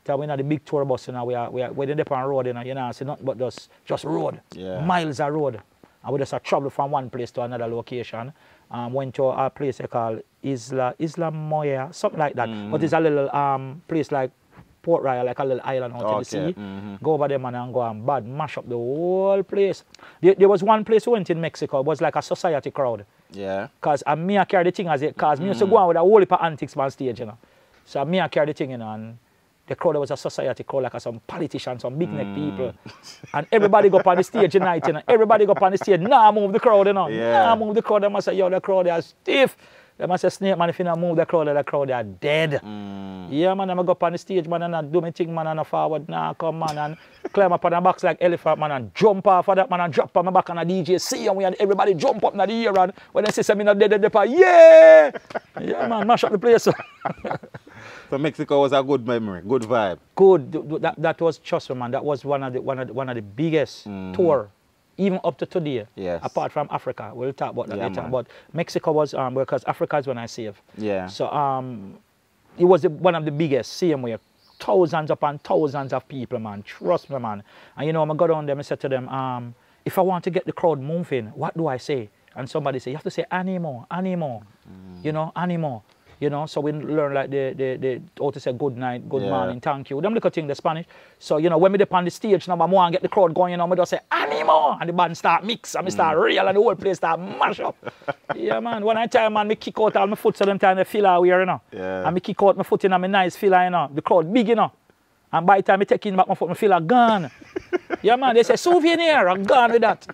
So we had the big tour bus, you know, we're in the road, you know, so nothing but just road. Yeah. Miles of road. And we just travel from one place to another location. Went to a place called Isla Moya, something like that. But it's a little place like Port Royal, like a little island out in the sea. Go over there, man, and go and bad mash up the whole place. There was one place we went in Mexico. It was like a society crowd. Yeah. Because me I carry the thing as it, because me used to go on with a whole heap of antics on stage, you know. So me I carry the thing, you know, and the crowd was a society crowd, like some politicians, some big neck people. And everybody go up on the stage tonight, you know. Everybody go up on the stage, move the crowd, you know. Move the crowd. They must say, yo, the crowd is stiff. They must say, Snake, man, if you don't move the crowd they are dead. Yeah, man, I'm go up on the stage, man, and I do my thing, man, and I forward, come, man, and climb up on the box like elephant, man, and jump off of that, man, and drop on my back on the DJ, see, and everybody jump up in the air, and when they say, I'm not dead, yeah! Yeah, man, mash up the place. So Mexico was a good memory, good vibe. Good. That was trust me, man. That was one of the biggest tour, even up to today. Yes. Apart from Africa, we'll talk about that later. But Mexico was because Africa is when I save. Yeah. So it was one of the biggest. Same way, thousands upon thousands of people, man. Trust me, man. And you know, I got on them and said to them, if I want to get the crowd moving, what do I say? And somebody say, you have to say animo, animo. You know, animo. You know, so we learn like the how to say good night, good morning, thank you. Them little thing, the Spanish. So, you know, when we up on the stage, now I want to get the crowd going, you know, I just say, animo, and the band start mix, and I start real, and the whole place start mash up. Yeah, man. When I tell man, I kick out all my foot, so them time they feel out here, you know. Yeah. And I kick out my foot in, and my nice filler, you know. The crowd big, you know. And by the time I take in back my foot, I feel like gone. Yeah, man. They say, souvenir, I'm gone with that.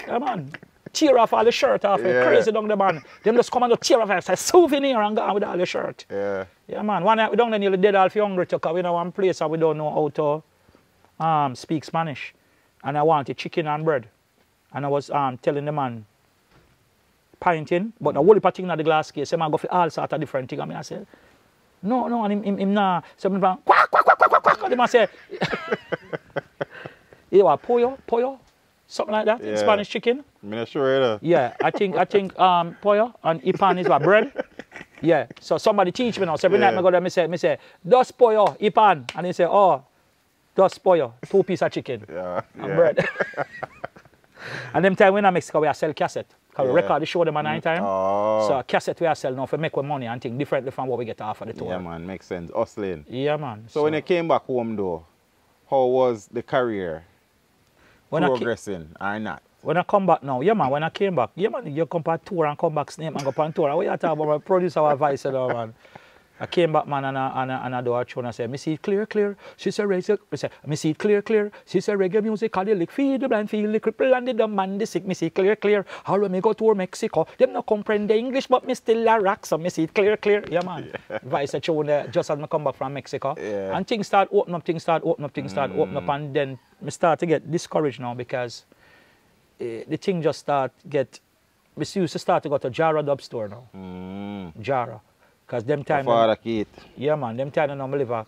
Yeah, man. Tear off all the shirt off, crazy down the man. Them just come and tear off and say, souvenir and gone with all the shirt. Yeah. Yeah, man. One night we down there nearly dead all for hungry because we know one place and we don't know how to speak Spanish. And I wanted chicken and bread. And I was telling the man, pinting, but the whole thing in the glass case, so I go for all sorts of different things. I said, no, and him nah. So I'm like, quack, quack, quack, quack, quack. And I say, you know, pollo, something like that, in Spanish chicken. I'm not sure either. Yeah, I think Poyo and Ipan is what, bread? Yeah, so somebody teach me now. So every night I go there, me say, dust Poyo, Ipan. And he say, oh, dust Poyo, 2 pieces of chicken and bread. And them time when in Mexico, we sell cassette. Because we record the show them at night time. Oh. So a cassette we sell now for make money and think differently from what we get off of the tour. Yeah, man, makes sense. Hustling. Yeah, man. So when you came back home, though, how was the career progressing or not? When I come back now, yeah, man, when I came back, yeah, man, you come on tour and come back, snake and go on tour. What you talk about my producer advice, man? I came back, man, and I do a tune and I said, me see it clear. She said, me see it clear. She said, reggae music, call the lick, feed the blind, feel the cripple and the dumb man, the sick. Me see it clear. How when me go to Mexico, them not comprehend the English, but me still a rock, so me see it clear. Yeah, man. Vice a tune just as me come back from Mexico. Yeah. And things start open up, and then me start to get discouraged now because the thing just start get, we used to start to go to Jara dub store now. Jara. Because them time, yeah man, them time I live a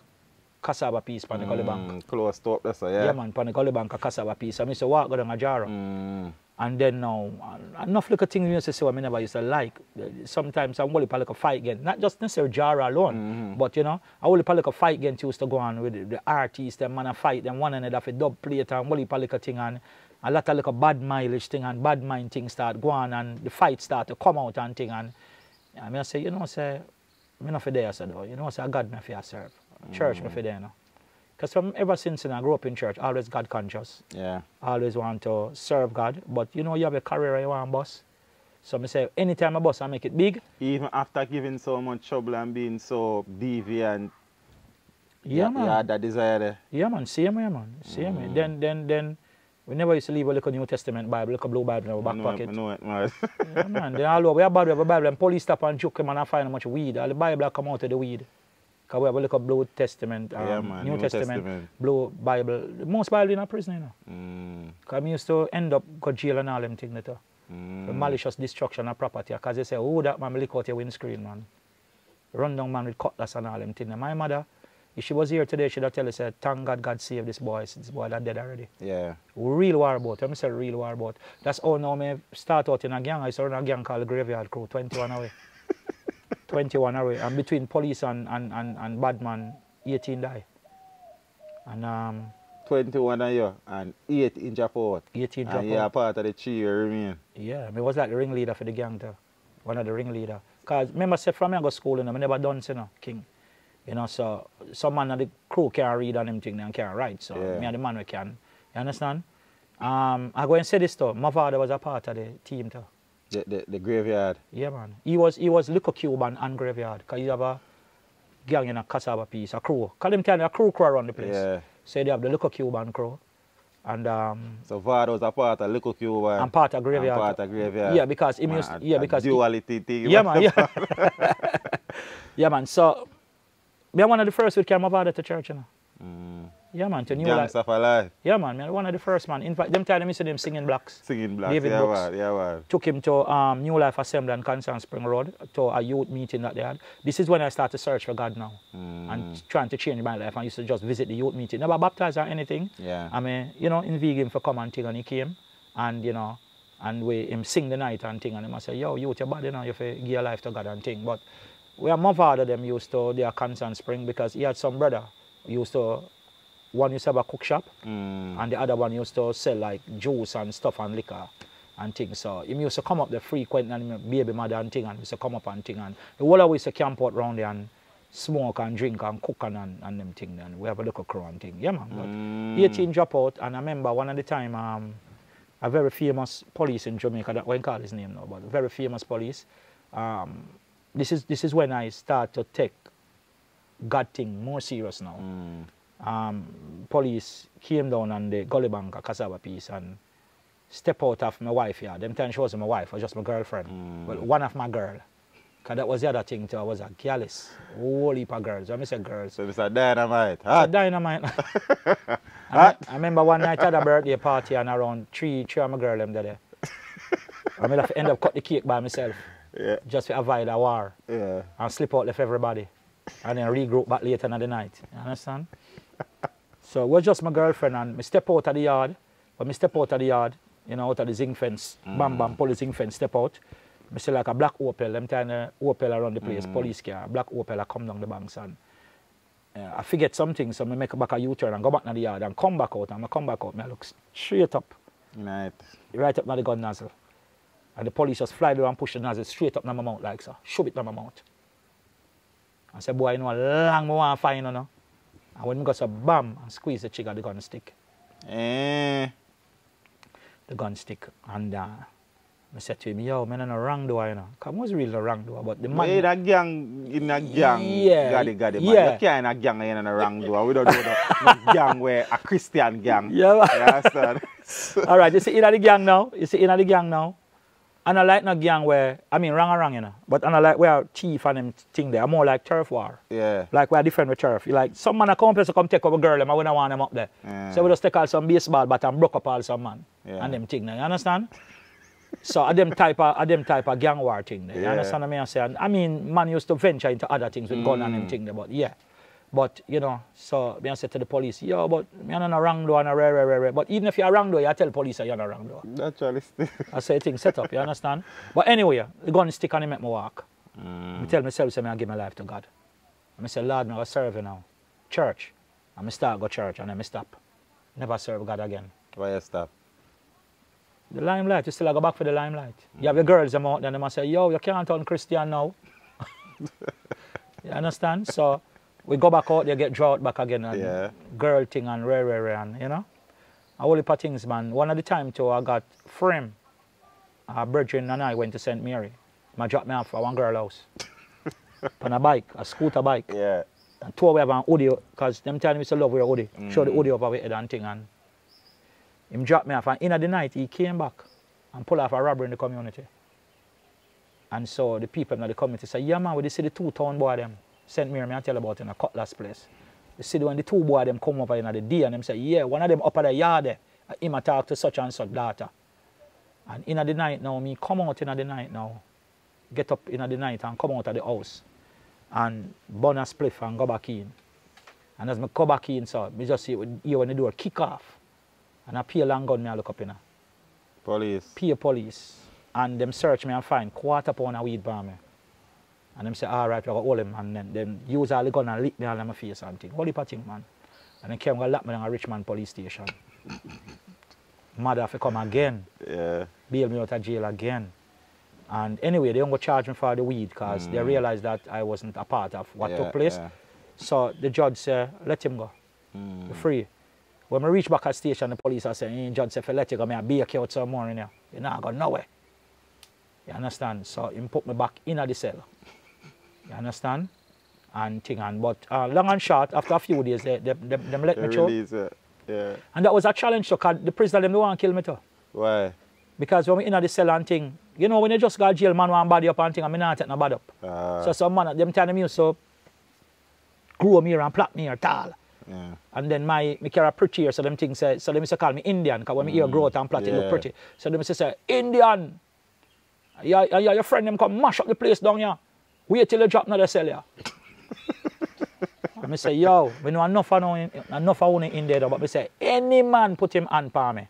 cassava piece pan the Gully Bank. Close to up there, so yeah. Yeah man, pan the Gully Bank a cassava piece. I used to walk go down a Jara. And then now, enough little things you used to say what I never used to like. Sometimes I'm only like a fight again. Not just necessarily Jara alone, but you know, I only like a fight again used to go on with the artists, them man a fight, them one another for dub plate and only like a thing and a lot of like a bad mileage thing and bad mind things start going and the fight start to come out and thing and I mean I say, you know, say I'm not for there, so though. You know, say God me for serve. Church me for there, no. Because from ever since I grew up in church, always God conscious. Yeah. Always want to serve God. But you know, you have a career you want boss. So I say, anytime I boss, I make it big. Even after giving so much trouble and being so deviant. Yeah, man. You had that desire there. Yeah, man. Same way, man. Same way. Then we never used to leave a little New Testament Bible, a blue Bible in our back pocket. I know it, man. Yeah, man. Then all over, we have a Bible, and police stop and choke him and I find how much weed. All the Bible come out of the weed. Because we have a little Blue Testament, yeah, man. New Testament, Blue Bible. Most Bible in a prison, you know. Because I used to end up go jail and all them things. The malicious destruction of property. Because they say, oh, that man lick out your windscreen, man. Run down man with cutlass and all them things. My mother, if she was here today, she'd have tell us, thank God God saved this boy. This boy that dead already. Yeah. Real war boat. I say real war boat. That's how now I start out in a gang. I used to run a gang called Graveyard Crew, 21 away. 21 away. And between police and bad man, 18 die. And 21 a year and 8 in Japan. 18 Japan. And you're part of the 3 you remain. Yeah, I was like the ringleader for the gang too. One of the ringleader. Because remember, said from me I go to school, you know, I never done, you know, King. You know, so some man of the crew can't read on them thing and can't write. So me and the man we can. You understand? I go and say this too. My father was a part of the team too. The graveyard. Yeah, man. He was Little Cube and Graveyard. Because he have a gang in a cassava piece, a crew. Because them tell me a crew around the place. Yeah. So they have the Little Cube and crew. And so father was a part of Little Cube and part of Graveyard. And part of Graveyard. Yeah, because he used because duality thing. Yeah, man. Yeah. Yeah, man. So me one of the first who came my father to church, you know. Yeah, man, to New Life. Gangsta for life. Yeah, man, one of the first, man. In fact, them time I see them singing blacks. Singing blacks, David yeah, Brooks. man, yeah, man. Took him to New Life Assembly on Constant Spring Road to a youth meeting that they had. This is when I started to search for God now and trying to change my life. I used to just visit the youth meeting. Never baptized or anything. Yeah. I mean, you know, invite him for come and thing, and he came. And, you know, and we him sing the night and thing. And he must say, yo, youth, your body now, you have to give your life to God and thing. But where my father them used to, they are Constant Spring because he had some brother who used to, one used to have a cook shop and the other one used to sell like juice and stuff and liquor and things. So he used to come up there frequent and baby mother and thing and used to come up and thing and the whole of we used to camp out around there and smoke and drink and cook and them thing and we have a little crew and thing. Yeah man. But 18 drop out and I remember one of the time a very famous police in Jamaica, that won't call his name now, but a very famous police. This is when I start to take God thing more serious now. Police came down on the Gully Bank, a cassava piece, and step out of my wife here. Them time she wasn't my wife, I was just my girlfriend. Well, one of my girl. Because that was the other thing too, I was a gallus. Whole heap of girls. I say girls. So it's a dynamite. It's a dynamite. I remember one night I had a birthday party and around three of my girls them there. I made end up cut the cake by myself. Yeah. Just to avoid a war. Yeah. And slip out left everybody. And then regroup back later in the night. You understand? So it was just my girlfriend and me step out of the yard. When me step out of the yard, you know, out of the zinc fence. Bam, bam, pull the zinc fence, step out. I see like a black Opel, them time Opel around the place, police car, black Opel, I come down the banks and I forget something, so I make back a U-turn and go back to the yard and come back out. And I come back out, I look straight up. Right. Right up to the gun nozzle. And the police just fly down and push the nozzle straight up in my mouth like so. Shove it in my mouth. I said, boy, you know how long I want to find, you know? And when I got so bam and squeeze the trigger, the gun stick. Eh. The gun stick. And I said to him, yo, man, I'm not wrong door, you know. Because I was really the wrong door, but the man... In a gang, yeah, Goddy, man. Yeah. You can't in a gang in a wrong door. We don't do the gang where a Christian gang. Yeah, man. You understand? All right, you see in the gang now. You see in the gang now. And I like no gang where, I mean, wrong, you know. But I like where thief and them thing there. I'm more like turf war. Yeah. Like we're different with turf. You like, some man come place to come take up a girl, and I wouldn't want them up there. Yeah. So we just take all some baseball bat and broke up all some man. Yeah. And them thing there, you understand? So a them type of gang war thing there. You understand what I mean? And I mean, man used to venture into other things with gun and them thing there, but yeah. But, you know, so I said to the police, yo, but I'm not a wrong door and a rare. But even if you're a wrong door, you tell police you're not a wrong door. Naturally. I say things set up, you understand? But anyway, the gun stick and he make me walk. I tell myself, say, I give my life to God. I say, Lord, I'm going to serve you now. Church. And I start go church and then I stop. Never serve God again. Why you stop? The limelight, you still go back for the limelight. You have your girls them out, then they must say, yo, you can't turn Christian now. You understand? So we go back out there, get drought back again, and girl thing and rare, and you know. A whole heap of things, man. One of the time too, I got frame. Our brethren and I went to St. Mary. I dropped me off at one girl house. On a bike, a scooter bike. Yeah. And two of we have an hoodie, because them telling me to love wear hoodie. Show the hoodie up our head and thing. And him dropped me off, and in the night he came back and pulled off a robbery in the community. And so the people in the community say, yeah man, we see the two town boy them. St. Mary, I tell about in a Cutlass place. You see when the two boy them come over in the day and them say, yeah, one of them up at the yard there, him talk to such and such daughter. And in the night now, me come out in the night now, get up in the night and come out of the house and burn a spliff and go back in. And as I go back in, so me just see hear when the door kick off. And I pay a long gun, me I look up in a Police. Pay police. And them search me and find quarter pound of weed by me. And them say, all right, we got hold him. And then them use all the gun and lick me all in my face and thing. What heap of thing, man. And then came and lock me in a Richmond police station. Mother have to come again. Yeah. Bail me out of jail again. And anyway, they don't go charge me for the weed because they realized that I wasn't a part of what took place. Yeah. So the judge said, let him go. You're free. When I reach back at the station, the police are saying, judge said, if I let you go, I'll bake you out some more in here. You're not going nowhere. You understand? So he put me back in the cell. You understand? And thing and but long and short, after a few days, them let me through. Yeah. And that was a challenge because the prisoner them don't want to kill me too. Why? Because when we in the cell and thing, you know when you just got jail, man want body up and thing, and me not take no body up. So some man them time them used to grow me and plait me or tall. Yeah. And then me carry a pretty hair, so them things say, so them used to call me Indian, because when me ear grow out and plait it look pretty. So them used to say, Indian, your friend them come mash up the place down here. Wait till you drop another cell here. And I say, yo, we know enough of one in there, but I say, any man put him hand for me.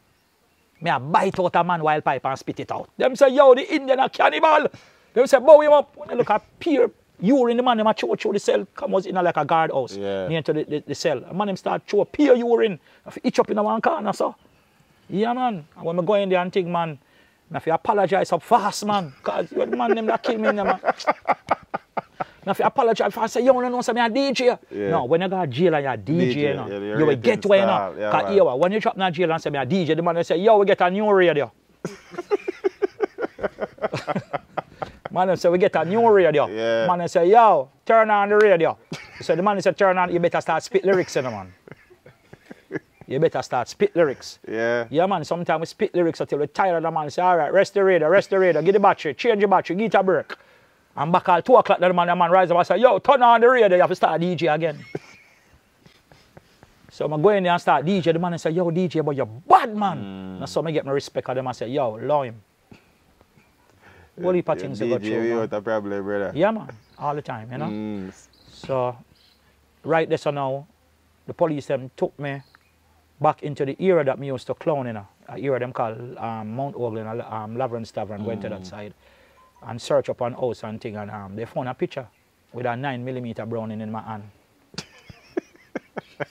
Me a bite out a man while pipe and spit it out. Them say, yo, the Indian a cannibal. Them say, bow him up. When they look at pure urine, the man them a chew the cell, come out in like a guardhouse near to the cell. The man them start chew pure urine. I itch up in one corner, so. Yeah, man. And when I go in there and think, man, I have to apologize up fast, man. Because the man them that kill me, man. I have to apologize for I say, you don't know, I'm a DJ. Yeah. No, when you go to jail and you're a DJ, you will get where you know. Because when you drop in a jail and say, I'm a DJ, the man will say, yo, we get a new radio. Man will say, we get a new radio. Yeah. Man will say, yo, turn on the radio. So the man will say, turn on, you better start spit lyrics in the man. You better start spit lyrics. Yeah. Yeah, man, sometimes we spit lyrics until we're tired of the man. Say, all right, rest the radio, get the battery, change the battery, get a break. And back at 2 o'clock, the man rise up and say, yo, turn on the radio, you have to start DJ again. So I go in there and start DJ. The man say, yo, DJ, but you're bad, man. And so I get my respect of them and say, yo, allow him. What heap of things you got through, man. A problem, brother. Yeah, man, all the time, you know. So, right there, so now, the police them took me back into the era that me used to clown, you know. I hear them call Mount Oakland, Laveran's Tavern, went to that side and search up on house and thing, and they found a picture with a 9mm Browning in my hand.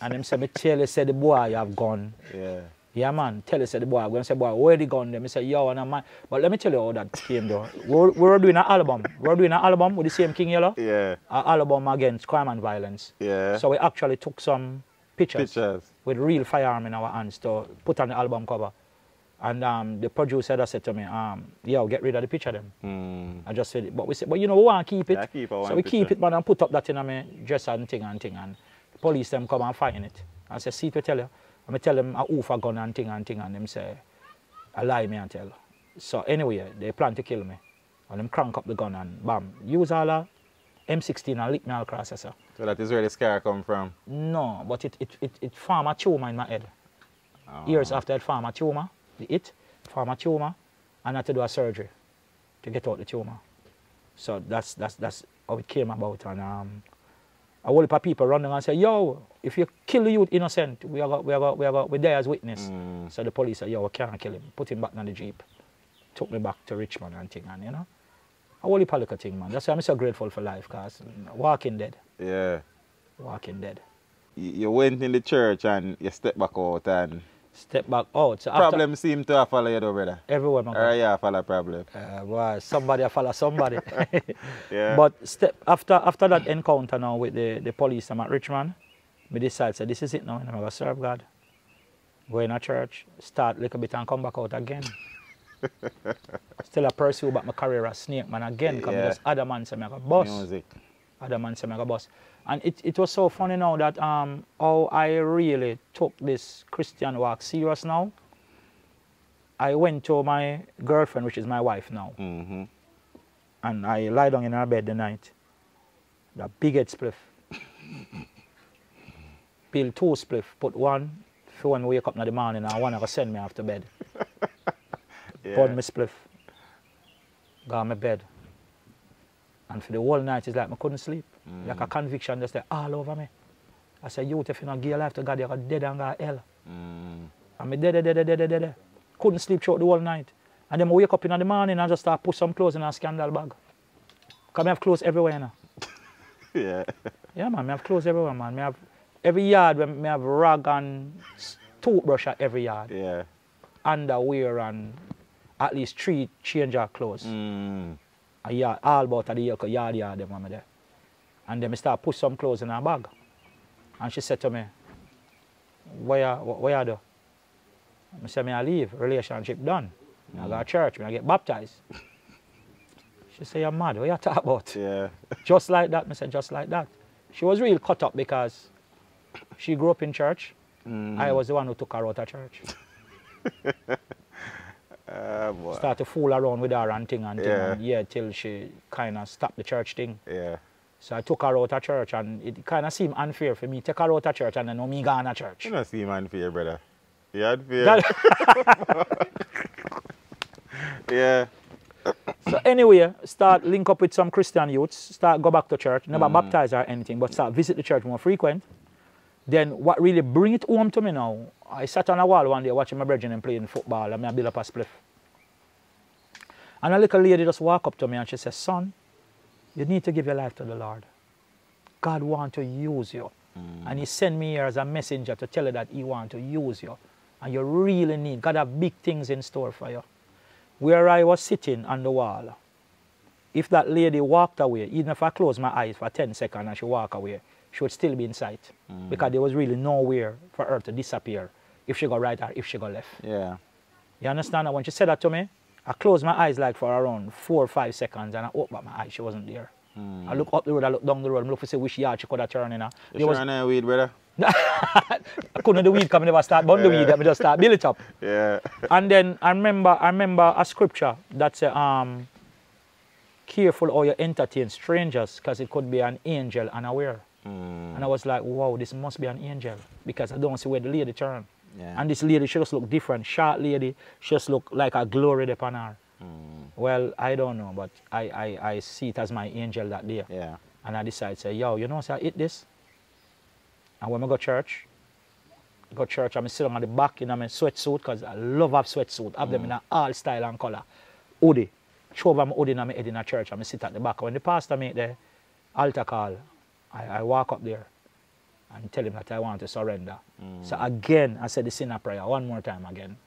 And them say, me tell you, say the boy have gone. Yeah. Yeah, man, tell you, say the boy have gone. Say, boy, where the gun? Them say, yo, and man. But let me tell you how that came, though. We're doing an album. We're doing an album with the same King Yellow. Yeah. An album against crime and violence. Yeah. So we actually took some pictures. With real firearm in our hands to put on the album cover. And the producer that said to me, yo, get rid of the picture them. I just said it. But we said, but you know, we want to keep it. Yeah, so we keep it, man, and put up that in my dress and thing. And the police them come and find it. I say, see, to tell you. And I tell them a oof gun and thing. And them say, I lie me and tell. So anyway, they plan to kill me. And them crank up the gun and bam. Use all a M16 and lick me all across. So that is where the scar come from? No, but it formed a tumor in my head. Years after it formed a tumor, formed a tumor, and I had to do a surgery to get out the tumor. So that's how it came about. And a whole heap of people running and say, yo, if you kill the youth innocent, we're there as witness. So the police said, yo, we can't kill him. Put him back in the Jeep. Took me back to Richmond and thing, and you know. A whole heap of little thing, man. That's why I'm so grateful for life, because walking dead. Yeah. Walking dead. You went in the church and you stepped back out and... Step back out. So problem seem to have follow you though, brother. Everywhere, man. Yeah, follow problem. Boy, somebody follow somebody. Yeah. But after that encounter now with the police at Richmond, I decided, so this is it now, I'm going to serve God. Go in a church, start a little bit and come back out again. Still a pursue back my career as snake man again, because just other man say I go boss. Music. Other man say I go boss. And it was so funny now that how I really took this Christian walk serious now. I went to my girlfriend, which is my wife now. And I lie down in her bed the night. The big head spliff. Peel 2 spliff, put one for when we wake up in the morning and one I go send me off to bed. Burn me spliff. Go on my bed. And for the whole night, it's like I couldn't sleep. Like a conviction just like all over me. I said, youth, if you don't give your life to God, you're dead and go to hell. And I dead. Couldn't sleep throughout the whole night. And then I wake up in the morning and just start put some clothes in a scandal bag. Because I have clothes everywhere now. Yeah. Yeah, man, I have clothes everywhere, man. I have every yard, I have rag and toothbrush at every yard. Yeah. Underwear and at least 3 change of clothes. A yard, all about the yard them when I'm there. And then I start put some clothes in her bag. And she said to me, where you do? I said, I leave, relationship done. I go to church, I get baptized. She said, you're mad, what you talking about? Yeah. Just like that, I said, just like that. She was real cut up because she grew up in church. I was the one who took her out of church. Boy. Start to fool around with her and thing till she kind of stopped the church thing. Yeah. So I took her out of church and it kind of seemed unfair for me. Take her out of church and then know me gone to church. You don't seem unfair, brother. You had fear. Yeah. So anyway, start link up with some Christian youths, start go back to church, never baptize or anything, but start visit the church more frequent. Then what really bring it home to me now, I sat on a wall one day watching my brethren playing football and I build up a spliff. And a little lady just walked up to me and she said, son, you need to give your life to the Lord. God wants to use you. And he sent me here as a messenger to tell you that he wants to use you. And you really need, God have big things in store for you. Where I was sitting on the wall, if that lady walked away, even if I closed my eyes for 10 seconds and she walked away, she would still be in sight. Because there was really nowhere for her to disappear if she go right or if she go left. Yeah. You understand? And when she said that to me, I closed my eyes like for around 4 or 5 seconds and I opened up my eyes, she wasn't there. I look up the road, I look down the road, I look to see which yard she could have turned in. You sure on weed, brother? I couldn't do the weed, because I never start burn the weed, I just start build it up. Yeah. And then I remember a scripture that says, careful how you entertain strangers, because it could be an angel unaware. And I was like, wow, this must be an angel, because I don't see where the lady turned. Yeah. And this lady, she just look different. Short lady, she just look like a glory upon her. Well, I don't know, but I see it as my angel that day. Yeah. And I decided to say, yo, you know, so I eat this. And when I go to church, go to church and I sit down at the back in my sweatsuit because I love have sweatsuit. Have them in all style and color. Hoodie. Show over my hoodie in my head in a church and I sit at the back. When the pastor make the altar call, I walk up there and tell him that I want to surrender. So again, I said the sinner prayer one more time again.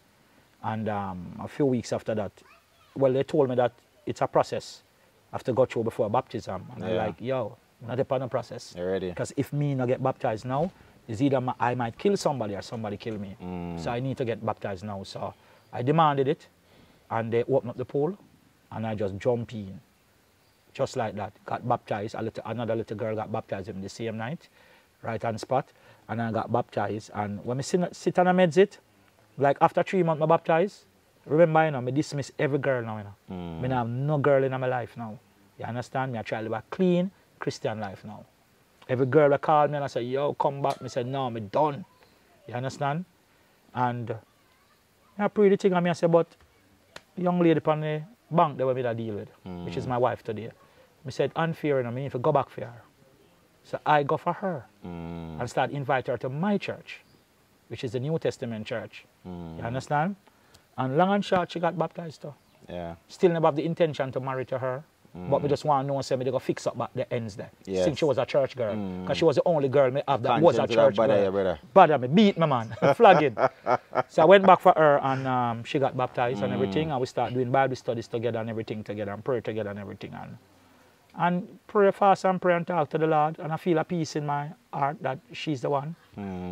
And a few weeks after that, well, they told me that it's a process. I have to go through before baptism. And I'm like, yo, not a part of the process. You're ready. Because if me not get baptized now, it's either I might kill somebody or somebody kill me. So I need to get baptized now. So I demanded it, and they opened up the pool, and I just jumped in. Just like that. Got baptized. Another little girl got baptized in the same night, right on spot, and I got baptized. And when I sit on a medsit, like after 3 months I baptized, remember, you know, I dismiss every girl now, you know. I have no girl in my life now. You understand me? I try to live a clean Christian life now. Every girl that called me and I say, yo, come back. I said, no, I'm done. You understand? And I pray the thing and I say, but young lady from the bank they want me to deal with, which is my wife today. I said, unfair, and I mean, if I go back for her. So I go for her and start inviting her to my church, which is the New Testament church. You understand? And long and short, she got baptized too. Yeah. Still never have the intention to marry to her. But we just want to know, say, they go fix up back the ends there. Yes. Since she was a church girl. Because she was the only girl me have that was a church girl. Brother. Bother me, beat my man, flagging. So I went back for her and she got baptized and everything. And we started doing Bible studies together and everything together and pray together and everything. And pray fast and pray and talk to the Lord. And I feel a peace in my heart that she's the one.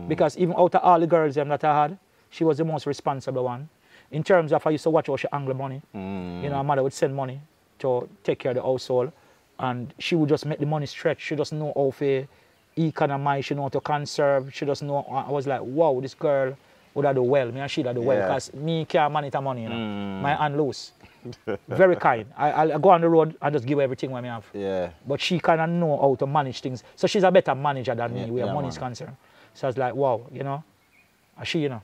Because even out of all the girls that I had, she was the most responsible one. In terms of I used to watch how she angle money. You know, her mother would send money to take care of the household, and she would just make the money stretch. She doesn't know how to economize, she know how to conserve, she doesn't know. I was like, wow, this girl would have do well, me and she would have do well, because me can't manage the money, you know. My hand loose. Very kind. I'll go on the road and just give her everything what I have. Yeah. But she kind of know how to manage things. So she's a better manager than me where money is concerned. So I was like, wow, you know, she, you know.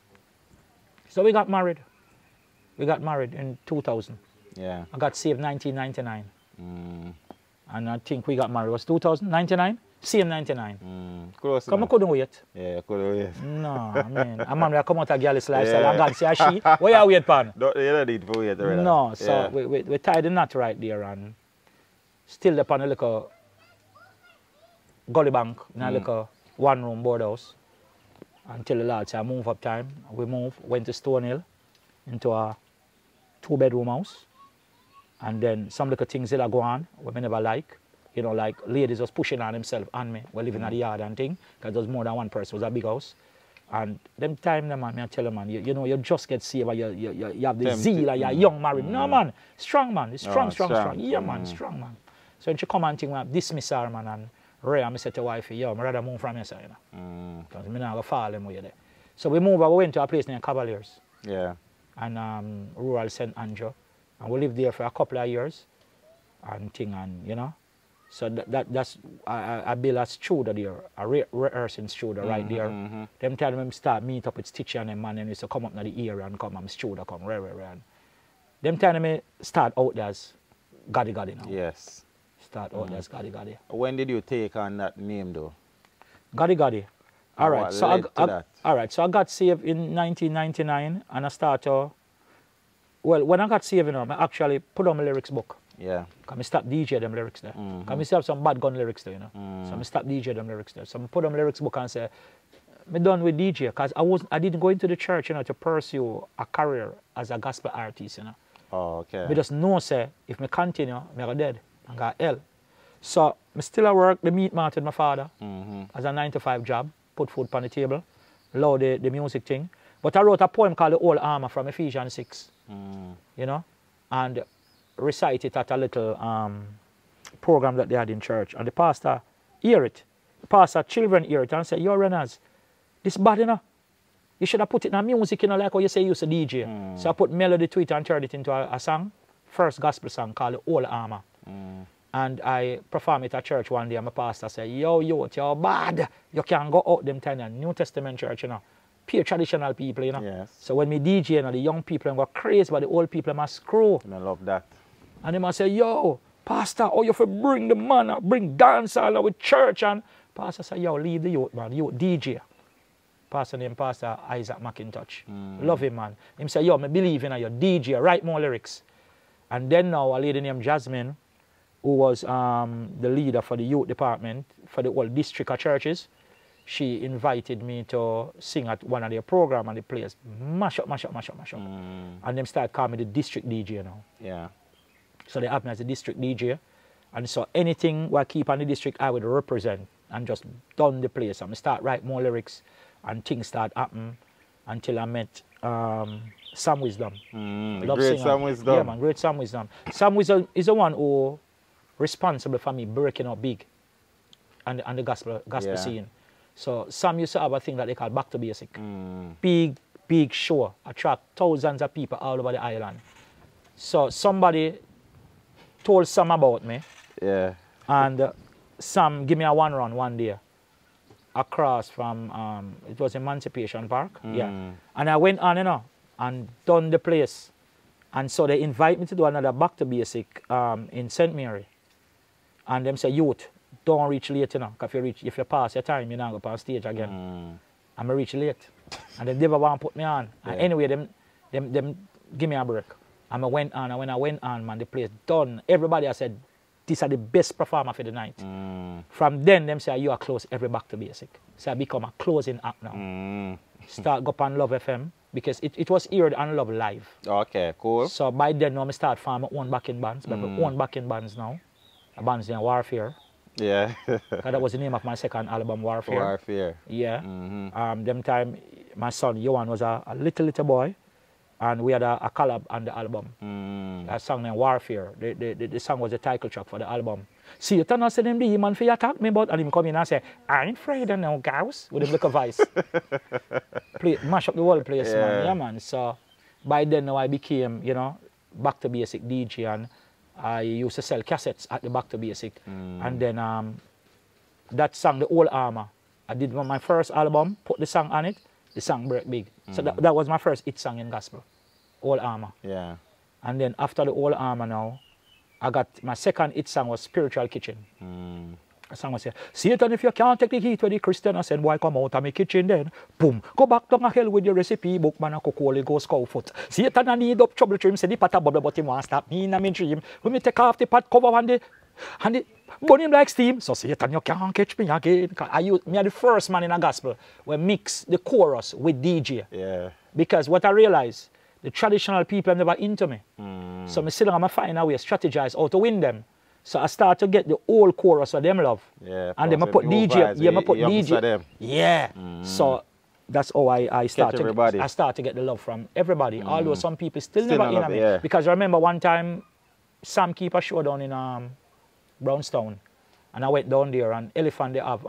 So we got married. We got married in 2000. Yeah. I got saved 1999. And I think we got married. Was 2099? Same 99. Close. Come, I couldn't wait. Yeah, I couldn't wait. No, I mean, a man will come out of girl's lifestyle and God say, she, where you wait, pan? You don't need to wait. Right? No, so we tied the knot right there and still upon a little gully bank in a little one-room board house until the Lord said, I move up time. We moved, went to Stonehill into a 2-bedroom house. And then some little things that go on, we never like. You know, like ladies was pushing on themselves on me. We're living at the yard and thing, because there's more than one person. It was a big house. And them time, man, I tell them, man, you know, you just get saved, you have the zeal, and you're young, married. No, man, strong, man. It's strong. Yeah, man, strong, man. So when she come and think, dismiss her, man, and Ray, I said to wife, yo, I'd rather move from here, you know. Because I'm not going to fall in there. So we went to a place named Cavaliers. Yeah. And rural St. Andrew. And we lived there for a couple of years and thing, and you know. So that's I built a studio there, a rehearsing studio right there. Them time when start meet up with Stitchy and them man, and used to come up to the area and come and studio come and them time I start out as Goddy Goddy now. Yes. Start out as Goddy Goddy. When did you take on that name though? Goddy Goddy. All right. So I got saved in 1999 and I started. Well, when I got saved, you know, I actually put on my lyrics book. Yeah. Because I stopped DJ them lyrics there. Because I still have some bad gun lyrics there, you know. So I stopped DJ them lyrics there. So I put on my lyrics book and say, I'm done with DJ. Because I didn't go into the church, you know, to pursue a career as a gospel artist, you know. Oh, okay. I just know, say, if I continue, I'm going to dead and go hell. So I still at work, the meat mart with my father as a 9-to-5 job, put food on the table, love the music thing. But I wrote a poem called The Old Armor from Ephesians 6, you know, and recite it at a little program that they had in church. And the pastor hear it. The pastor children hear it and say, yo, Reynolds, this bad, you know. You should have put it in music, you know, like how you say you used to DJ. So I put melody to it and turned it into a song, first gospel song called The Old Armor. And I performed it at church one day and my pastor said, yo, you're bad. You can't go out them time in New Testament church, you know. Pure traditional people, you know. Yes. So when me DJ, you know, the young people go crazy, but the old people must screw. And I love that. And they must say, yo, pastor, oh, you have to bring the man, bring dancehall with church. And pastor said, yo, leave the youth, man, you DJ. pastor named Pastor Isaac McIntosh. Love him, man. Him say, yo, me believe in you, DJ, write more lyrics. And then now a lady named Jasmine, who was the leader for the youth department for the whole district of churches, she invited me to sing at one of their programs, and the players mash up. And them start calling me the district DJ now. Yeah. So they have me as a district DJ. And so anything I keep on the district, I would represent and just done the place. And I start write more lyrics and things start happening until I met Sam Wisdom. Great Sam Wisdom. Yeah, man, great Sam Wisdom. Sam Wisdom is the one who responsible for me breaking up big and the gospel scene. So Sam used to have a thing that they call Back to Basic. Big show, attract thousands of people all over the island. So somebody told Sam about me. Yeah. And Sam gave me a one run one day across from, it was Emancipation Park. Yeah. And I went on, you know, and done the place. And so they invite me to do another Back to Basic in St. Mary. And them say, youth, don't reach late, you know, because if you pass your time, you're not go on stage again. I'm going to reach late. And they never want to put me on. And anyway, them give me a break. And I went on, and when I went on, man, the place done. Everybody I said, these are the best performer for the night. From then, them say, you are close every Back to Basic. So I become a closing act now. Start go up on Love FM, because it was aired on Love Live. Okay, cool. So by then, now I start forming my own backing bands. But my own backing bands now. A band's named Warfare. Yeah. That was the name of my second album, Warfare. Warfare. Yeah. Them time, my son, Johan, was a little boy. And we had a collab on the album. A song named Warfare. The song was the title track for the album. Satan said him the demon for attack me, but and him come in and say, I ain't afraid of no girls, with him look a voice. Mash up the whole place, man. Yeah, man. So by then now I became, you know, Back to Basic DJ, and I used to sell cassettes at the Back to Basic. And then that song, The Old Armor, I did my first album, put the song on it, the song break big. So that was my first hit song in gospel, Old Armor. Yeah. And then after the Old Armor now, I got my second hit song was Spiritual Kitchen. The song was, Satan, if you can't take the heat with the Christian, I said, why come out of my kitchen then? Boom, go back down a hell with your recipe book, man, and cook Holy Ghost cow foot. Satan, I need up trouble to him, say the pot a bubble, but he won't stop me in my dream. When me take off the pot cover and the burn him like steam. So Satan, you can't catch me again. Me are the first man in a gospel where mix the chorus with DJ. Yeah. Because what I realized, the traditional people are never into me. So I sit down and find a way, strategize how to win them. So I start to get the old chorus of them love. Yeah. And then I put DJ. Yeah, I put DJ. Yeah. So that's how I start to get the love from everybody. Although some people still never in me. Yeah. Because I remember one time Sam keep a show down in Brownstown. And I went down there, and Elephant they have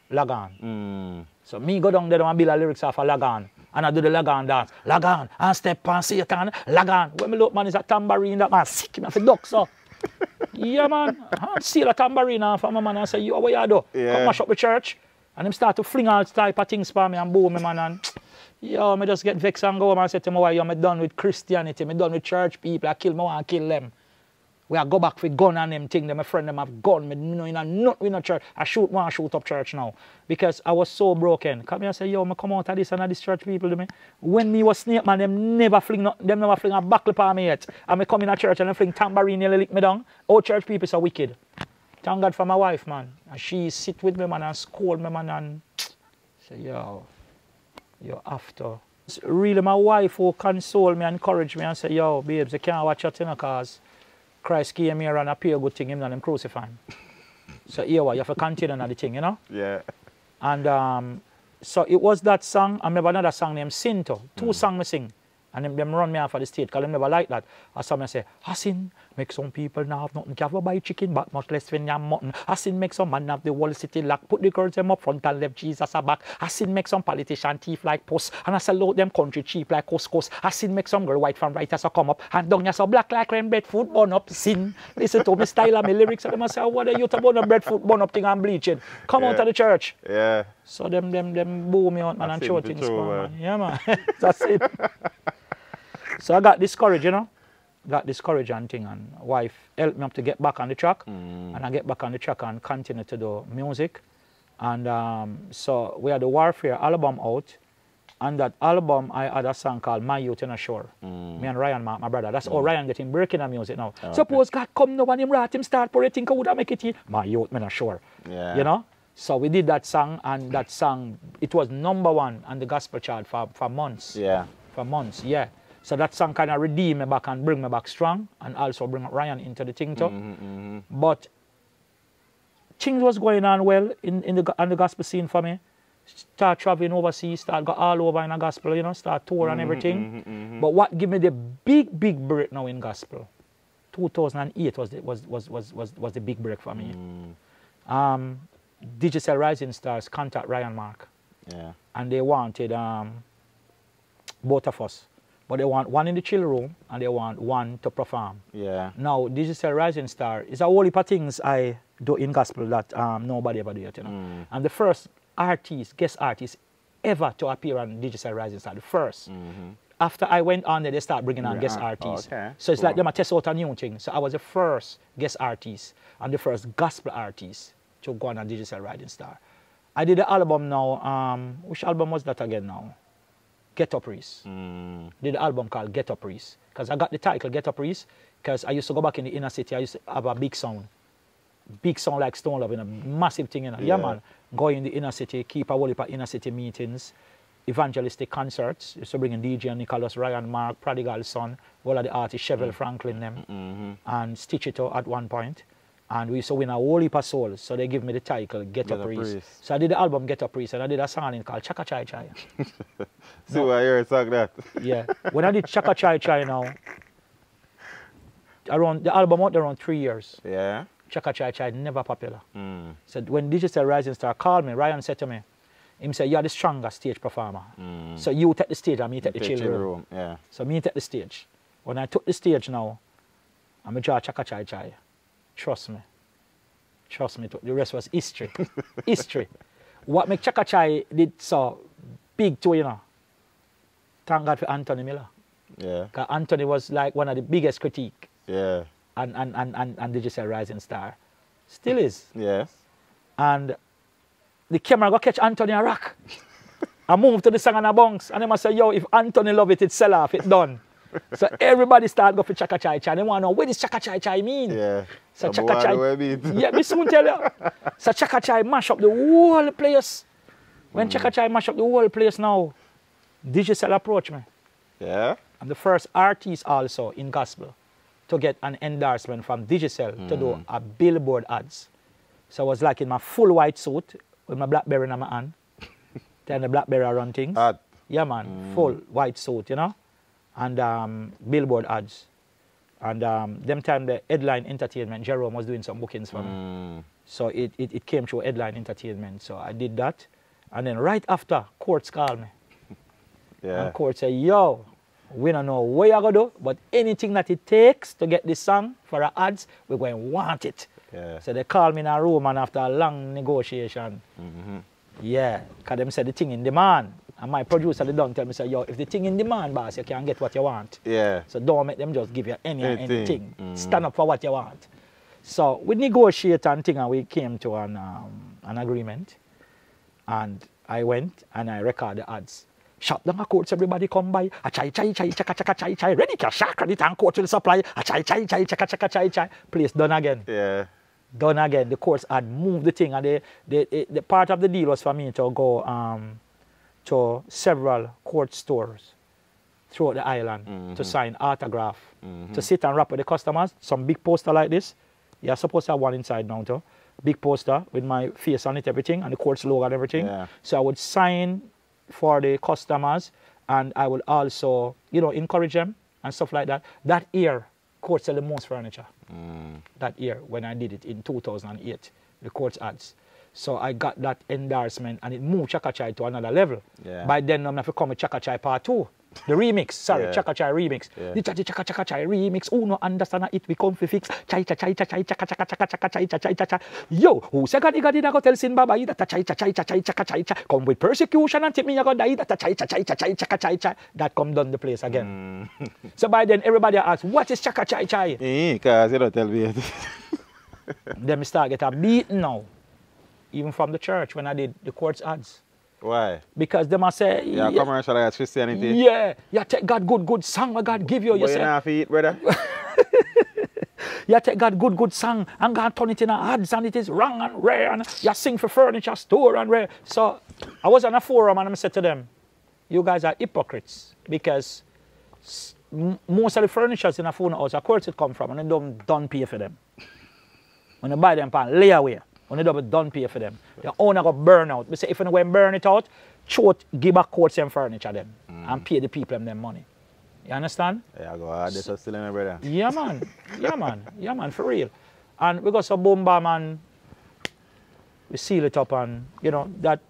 Lagan. So me go down there and build a lyrics off of Lagan. And I do the Lagan dance. Lagan, and step on Satan, Lagan. When me look, man, is a tambourine that man sick me off the duck, so. Yeah, man. I see the tambourine off of my man and say, yo, what you do? Come mash up the church. And them start to fling all type of things for me and boom me, man. And yo, me just get vexed and go home and say to my wife, yo, me done with Christianity, me done with church people. I kill me, I kill them. We are go back with gun and them thing. Them, my friend them have gun. Me know in a nut with no church. I shoot up church now. Because I was so broken. Come here and say, yo, me come out of this and of this church people to me. When me was snake man, them never fling a buckle upon me yet. And me come in a church and them fling tambourine nearly lick me down. All church people so wicked. Thank God for my wife, man. And she sit with me, man, and scold me, man, and say, yo, you're after. It's really my wife who console me and encourage me and say, yo, babes, you can't watch it, you know, cause Christ came here and appear good thing, him and him crucify him. So here you have to continue on the thing, you know? Yeah. And so it was that song. I remember another song named Sinto. Two songs I sing. And them run me off of the stage because they never like that. And some say, Hassin, make some people now have nothing. Can buy chicken, but much less when you're mutton. Hassin, make some man have the whole city lock. Put the girls them up front and left Jesus a back. Hassin, make some politician thief like post. And I salute them country cheap like couscous. Hassin, make some girl white from right as I come up. And down so black like rain bread food burn up. Sin. Listen to me style and my lyrics. And them say, what are you to burn up bread food burn up thing and bleaching? Come out of the church. Yeah. So them boo me out, man, and show things, man. Yeah, man. That's it. So I got discouraged, you know. Got discouraged and thing, and wife helped me up to get back on the track. And I get back on the track and continue to do music. And so we had the Warfare album out. And that album, I had a song called My Youth in a Shore. Me and Ryan, my brother. That's how Ryan getting breaking the music now. Okay. Suppose God come now and him write him start for you think I would have make it in. My Youth in a Shore. Yeah. You know? So we did that song, and that song, it was #1 on the gospel chart for months. Yeah. For months, yeah. So that song kind of redeemed me back and bring me back strong, and also bring Ryan into the thing too. But things was going on well on the gospel scene for me. Start traveling overseas, start go all over in the gospel, you know, start tour and everything. But what gave me the big break now in gospel, 2008 was the big break for me. Digital Rising Stars contact Ryan Mark. Yeah. And they wanted both of us. But they want one in the chill room and they want one to perform. Yeah. Now, Digital Rising Star is a whole heap of things I do in gospel that nobody ever do yet, you know. And the first guest artist ever to appear on Digital Rising Star, the first. After I went on there, they start bringing on guest artists. Okay. So it's like them a test out a new thing. So I was the first guest artist and the first gospel artist to go on a Digital Rising Star. I did the album now. Which album was that again now? Get Up Reese. Did an album called Get Up Reese. Because I got the title Get Up Reese because I used to go back in the inner city. I used to have a big sound. Big sound like Stone Love, you know, massive thing, you know. Yeah, man. Go in the inner city, keep a whole heap of inner city meetings, evangelistic concerts. Used to bring in DJ Nicholas, Ryan Mark, Prodigal Son, all of the artists, Chevelle Franklin, them, and Stitch It at one point. And we used to win a whole heap of souls. So they give me the title, Get Up Reese. So I did the album Get Up Reese, and I did a song called Chaka Chai Chai. See why you heard song that? Yeah. When I did Chaka Chai Chai now, the album out around 3 years. Yeah. Chaka Chai Chai never popular. So when Digital Rising Star called me, Ryan said to me, he said, you're the strongest stage performer. So you take the stage and me take the chill room. Yeah. So me take the stage. When I took the stage now, I'm going to draw Chaka Chai Chai. Trust me. Trust me. The rest was history. History. What make Chaka Chai did so big too, you know. Thank God for Anthony Miller. Yeah. Because Anthony was like one of the biggest critique. Yeah. And Digital Rising Star. Still is. Yes. And the camera go catch Anthony a rock. I move to the song and a bounce. And they must say, yo, if Anthony love it, it's sell off, it's done. So everybody start go for Chaka Chai Chai. They want to know, what does Chaka Chai Chai mean? Yeah. So Chaka Chai, yeah, me soon tell you. So Chaka Chai mash up the whole place. When Chaka Chai mash up the whole place now, Digital approach me. Yeah. I'm the first artist also in gospel to get an endorsement from Digital to do a billboard ads. So I was like in my full white suit with my BlackBerry in my hand. Then the BlackBerry run things. Yeah, man, full white suit, you know. And billboard ads. And them time the Headline Entertainment, Jerome was doing some bookings for me. So it came through Headline Entertainment. So I did that. And then right after, Courts called me. Yeah. And Court said, yo, we don't know what you're going to do, but anything that it takes to get this song for our ads, we're going to want it. Yeah. So they called me in a room, and after a long negotiation, yeah, because them said the thing in demand. And my producer, they don't tell me, say, yo, if the thing in demand, boss, you can't get what you want. Yeah. So don't make them just give you anything. Stand up for what you want. So we negotiate and thing, and we came to an agreement. And I went and I recorded the ads. Shop down a courts, everybody come by. A chai chai chai, chaka chaka chai chai. Ready cash, credit and court will supply. A chai chai chai, chaka chaka chai chai. Place done again. Yeah. Done again. The courts had moved the thing, and the part of the deal was for me to go to several court stores throughout the island to sign autograph, to sit and rap with the customers. Some big poster like this. You're supposed to have one inside now too. Big poster with my face on it, everything, and the court's logo and everything. Yeah. So I would sign for the customers, and I would also, you know, encourage them and stuff like that. That year, court sell the most furniture. That year, when I did it in 2008, the court's ads. So I got that endorsement, and it moved Chaka Chai to another level. Yeah. By then, I'm going to come with Chaka Chai Part 2. The remix, sorry, Chaka Chai remix. The Chaka Chaka Chai remix. Who no understand it, we come fi fix. Chai chai chai chai chaka chaka chaka chaka chai chai chai chai. Yo, who say Goddy Goddy da go tell Sin Baba that chai chai chai chai chaka chai chai. Come with persecution and take me a go die that chai chai chai chai chaka chai chai. That come down the place again. So by then everybody asks, what is Chaka Chai Chai? Because you don't tell me. Then me start get a beat now. even from the church when I did the courts ads. Why? Because they must say, yeah, commercialize Christianity. Yeah, you take God good song what God give you. But You you say, don't have to eat, brother. you take God good song and God turn it in ads and it is wrong and rare and you sing for furniture store and rare. So I was on a forum and I said to them, you guys are hypocrites because most of the furnitures in a phone house, of course it come from and they don't pay for them. When you buy them pan layaway, when you don't pay for them. The owner got burn out. We say if you go and burn it out, give back courts and furniture them and pay the people them money. You understand? Yeah, go ahead. This is still in my brother. Yeah, man. Yeah, man. Yeah, man, for real. And we got some boom bam and we seal it up and, you know, that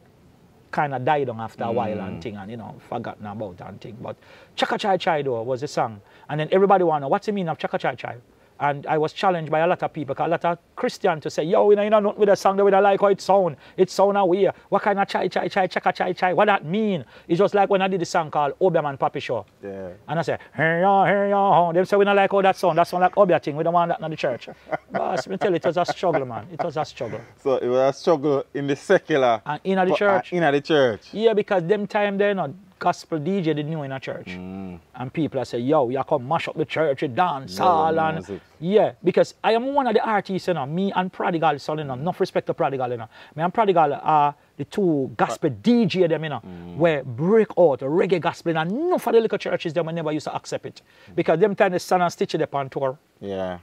kind of died on after a while and thing and, you know, forgotten about and thing. But Chaka Chai Chai, though, was the song. And then everybody want to know, what's the meaning of Chaka Chai Chai? And I was challenged by a lot of people, a lot of Christians to say, yo, you know not with a song that we don't like how it sound. It sound away. What kind of chai, chai, chai, chaka, chai, chai? What that mean? It's just like when I did the song called Obiam and Papi Show. Yeah. And I say, hey, yo. They say we don't like how that sound. That sound like Obia thing. We don't want that in the church. But me tell you, it was a struggle, man. It was a struggle. So it was a struggle in the secular. And in the church. In the church. Yeah, because them time there, no Gospel Deejay did new in a church. And people say, yo, you come mash up the church, you dance, all and yeah, because I am one of the artists, you know, me and Prodigal, so you know, enough respect to Prodigal, you know. Me and Prodigal are the two gospel DJ them, you know, where break out reggae gospel and enough of the little churches them never used to accept it. Because them time they stand and stitch it up on tour. Yeah.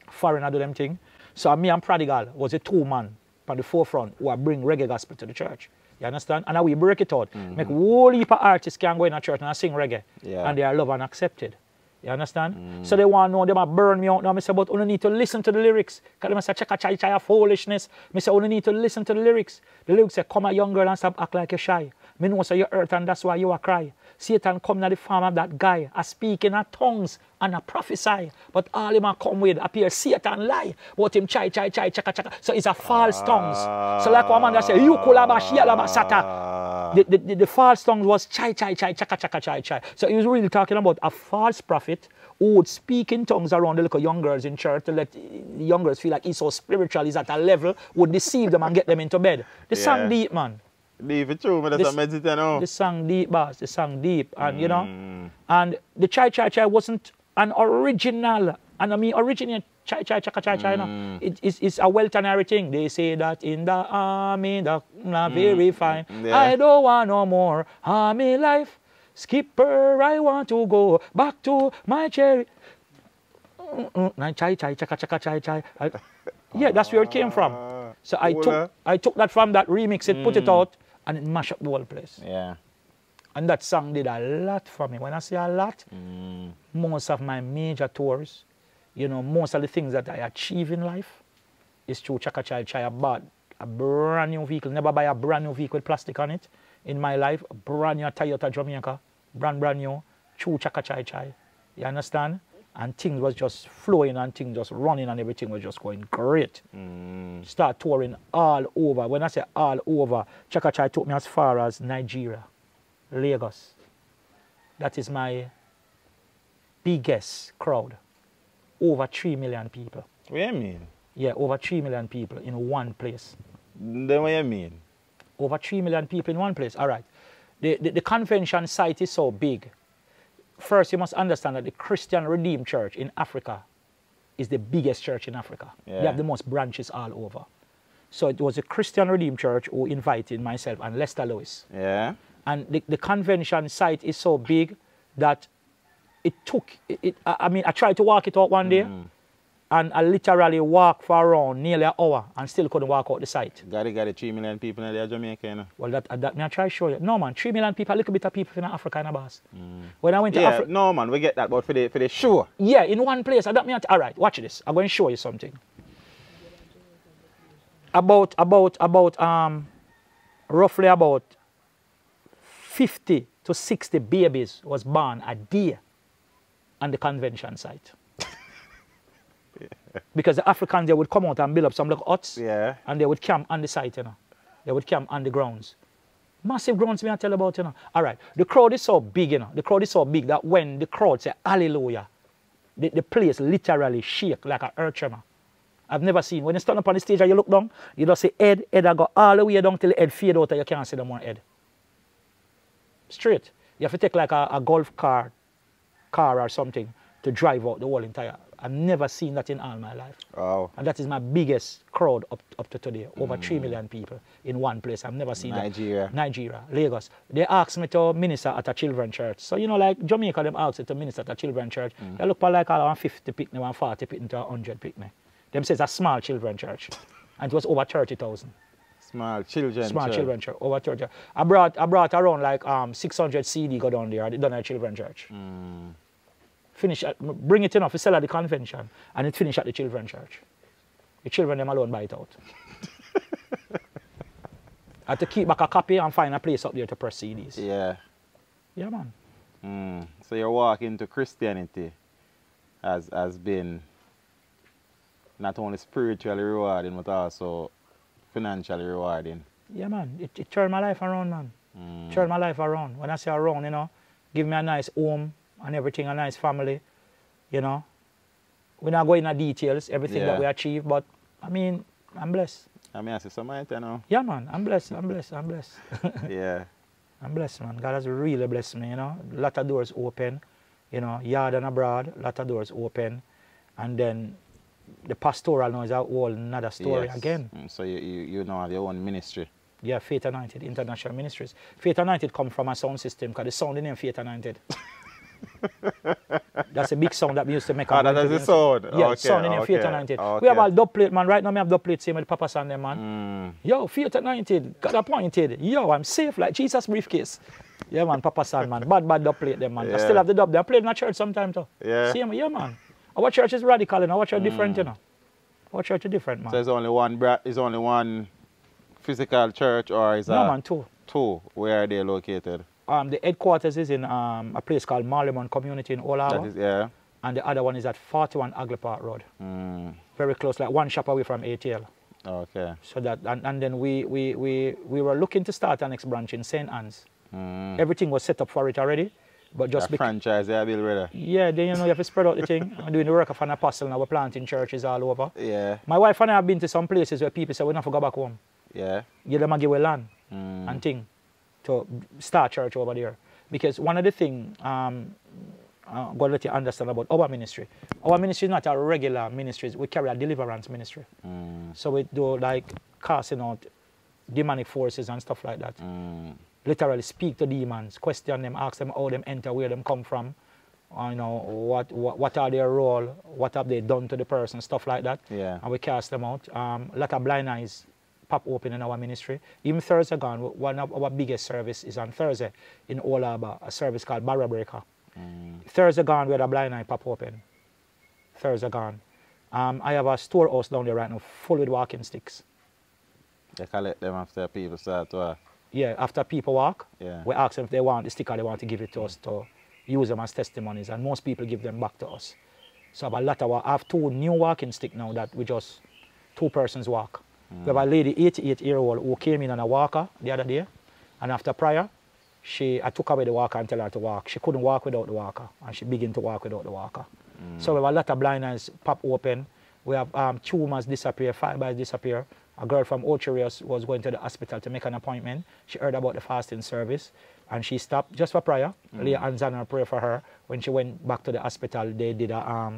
Foreigner do them thing. So me and Prodigal was the two man on the forefront who bring reggae gospel to the church. You understand? And now we break it out. Make whole heap of artists can go in a church and sing reggae. Yeah. And they are loved and accepted. You understand? So they want to know, they might burn me out now. I say, but you need to listen to the lyrics. Because they say, chaka chai chai, foolishness. I say, you need to listen to the lyrics. The lyrics say, come a young girl and stop act like you're shy. Me know so you hurt and that's why you are cry. Satan come to the form of that guy, a speaking of tongues and a prophesy. But all him a come with appear Satan lie. But him chai chai chai chaka chaka. So it's a false tongues. So like one man that say, you kulaba shialaba sata. The false tongues was chai chai chai chaka chaka chai chai. So he was really talking about a false prophet who would speak in tongues around the little young girls in church to let the young girls feel like he's so spiritual, he's at a level, would deceive them and get them into bed. The song deep, man. Deep, it's true, but that's a meditation now. The song deep, boss. The song deep, and you know, and the chai chai chai wasn't an original, and I mean original chai chai chaka chai chai. No, it's a well-turned thing. They say that in the army, that's very fine. Yeah. I don't want no more army life. Skipper, I want to go back to my cherry. Chai chai chaka chaka chai chai. Yeah, that's where it came from. So I took that from that remix, it put it out, and it mashed up the whole place. Yeah. And that song did a lot for me. When I say a lot, most of my major tours, you know, most of the things that I achieve in life is through Chaka Chai Chai. I bought a brand new vehicle, never buy a brand new vehicle with plastic on it in my life. A brand new Toyota Jamaica, brand new, through Chaka Chai Chai. You understand? And things was just flowing and things just running and everything was just going great. Start touring all over. When I say all over, Chaka Chai took me as far as Nigeria, Lagos. That is my biggest crowd. Over 3 million people. What do you mean? Yeah, over 3 million people in one place. Then what do you mean? Over 3 million people in one place. All right. The convention site is so big. First, you must understand that the Christian Redeemed Church in Africa is the biggest church in Africa. Yeah. They have the most branches all over. So it was the Christian Redeemed Church who invited myself and Lester Lewis. Yeah. And the convention site is so big that it took, I mean, I tried to walk it out one day, and I literally walked for around nearly an hour and still couldn't walk out the site. Got 3 million people in Jamaica, you know? Well, that me I try to show you. No, man, 3 million people, a little bit of people in Africa, in a boss. When I went to Africa... No, man, we get that, but for the show. Yeah, in one place. All right, watch this. I'm going to show you something. Roughly about 50 to 60 babies was born a day on the convention site. Because the Africans, they would come out and build up some little huts, and they would camp on the site, you know. They would camp on the grounds. Massive grounds, me I tell about, you know. All right, the crowd is so big, you know. The crowd is so big that when the crowd say hallelujah, the place literally shake like an earth tremor. I've never seen. When you stand up on the stage and you look down, you just see head I go all the way down till the head fade out and you can't see no more head. Straight. You have to take like a golf car or something to drive out the whole entire. I've never seen that in all my life. Wow. And that is my biggest crowd up to today. Over 3 million people in one place. I've never seen Nigeria. that. Nigeria, Lagos. They asked me to minister at a children's church. So, you know, like Jamaica, them asked me to minister at a children's church. They look for like 50 picnic, 140 picnic to 100 picnic. Them says a small children's church. And it was over 30,000. Small children church, over 30. I brought around like 600 CD go down there. I done a children's church. Finish, bring it enough, we sell at the convention, and it finish at the children's church. The children them alone buy it out. I had to keep back a copy and find a place up there to press CDs. Yeah. Yeah, man. So your walk into Christianity has been not only spiritually rewarding, but also financially rewarding. Yeah, man. It turned my life around, man. Turned my life around. When I say around, you know, give me a nice home and everything, a nice family, you know. We're not going into details, everything that we achieve, but, I mean, I'm blessed. I mean, I see some you know. Yeah, man. I'm blessed. Yeah. I'm blessed, man. God has really blessed me, you know. A lot of doors open, you know, yard and abroad, a lot of doors open. And then the pastoral now is a whole another story again. So you now have your own ministry. Yeah, Faith Anointed International Ministries. Faith Anointed come from a sound system because the sound in name Faith Anointed. That's a big sound that we used to make. That is the sound? Yeah, okay, sound in name Faith Anointed. We have all dub plate, man. Right now, I have dub plate same with Papa San, man. Yo, Faith Anointed, God appointed. Yo, I'm safe like Jesus briefcase. Yeah, man, Papa San, man. Bad dub plate them, man. I still have the dub. They play in a church sometime, too. Yeah. See, yeah, man. Our church is radical, and our church is different, you know. Our church is different, man. So there's only one physical church, or is no, man, two. Two. Where are they located? The headquarters is in a place called Marlimon Community in Olawa. Yeah. And the other one is at 41 Agley Park Road. Very close, like one shop away from ATL. Okay. So that, and then we were looking to start our next branch in St. Anne's. Everything was set up for it already. But just franchise, yeah, Bill Brother. Yeah, then you know you have to spread out the thing. I'm doing the work of an apostle now. We're planting churches all over. Yeah. My wife and I have been to some places where people say we don't have to go back home. Yeah. Give them a give land and thing to start church over there. Because one of the things I'm going to let you understand about our ministry. Our ministry is not a regular ministry. We carry a deliverance ministry. So we do like casting out demonic forces and stuff like that. Literally speak to demons, question them, ask them how them enter, where them come from, you know, what are their role, what have they done to the person, stuff like that. Yeah. And we cast them out. A lot of blind eyes pop open in our ministry. Even Thursday gone, one of our biggest service is on Thursday in Olaba, a service called Barra Breaker. Thursday gone, we had a blind eye pop open. Thursday gone. I have a storehouse down there right now full with walking sticks. They collect them after people start to Yeah, after people walk, we ask them if they want the sticker, they want to give it to us to use them as testimonies, and most people give them back to us. So I have two new walking sticks now that we just, two persons walk. We have a lady, 88-year-old, who came in on a walker the other day, and after prayer, I took away the walker and tell her to walk. She couldn't walk without the walker, and she began to walk without the walker. So we have a lot of blind eyes pop open. We have tumors disappear, fibers disappear. A girl from Ocherius was going to the hospital to make an appointment. She heard about the fasting service and she stopped just for prayer. Lay hands on her, pray for her. When she went back to the hospital, they did a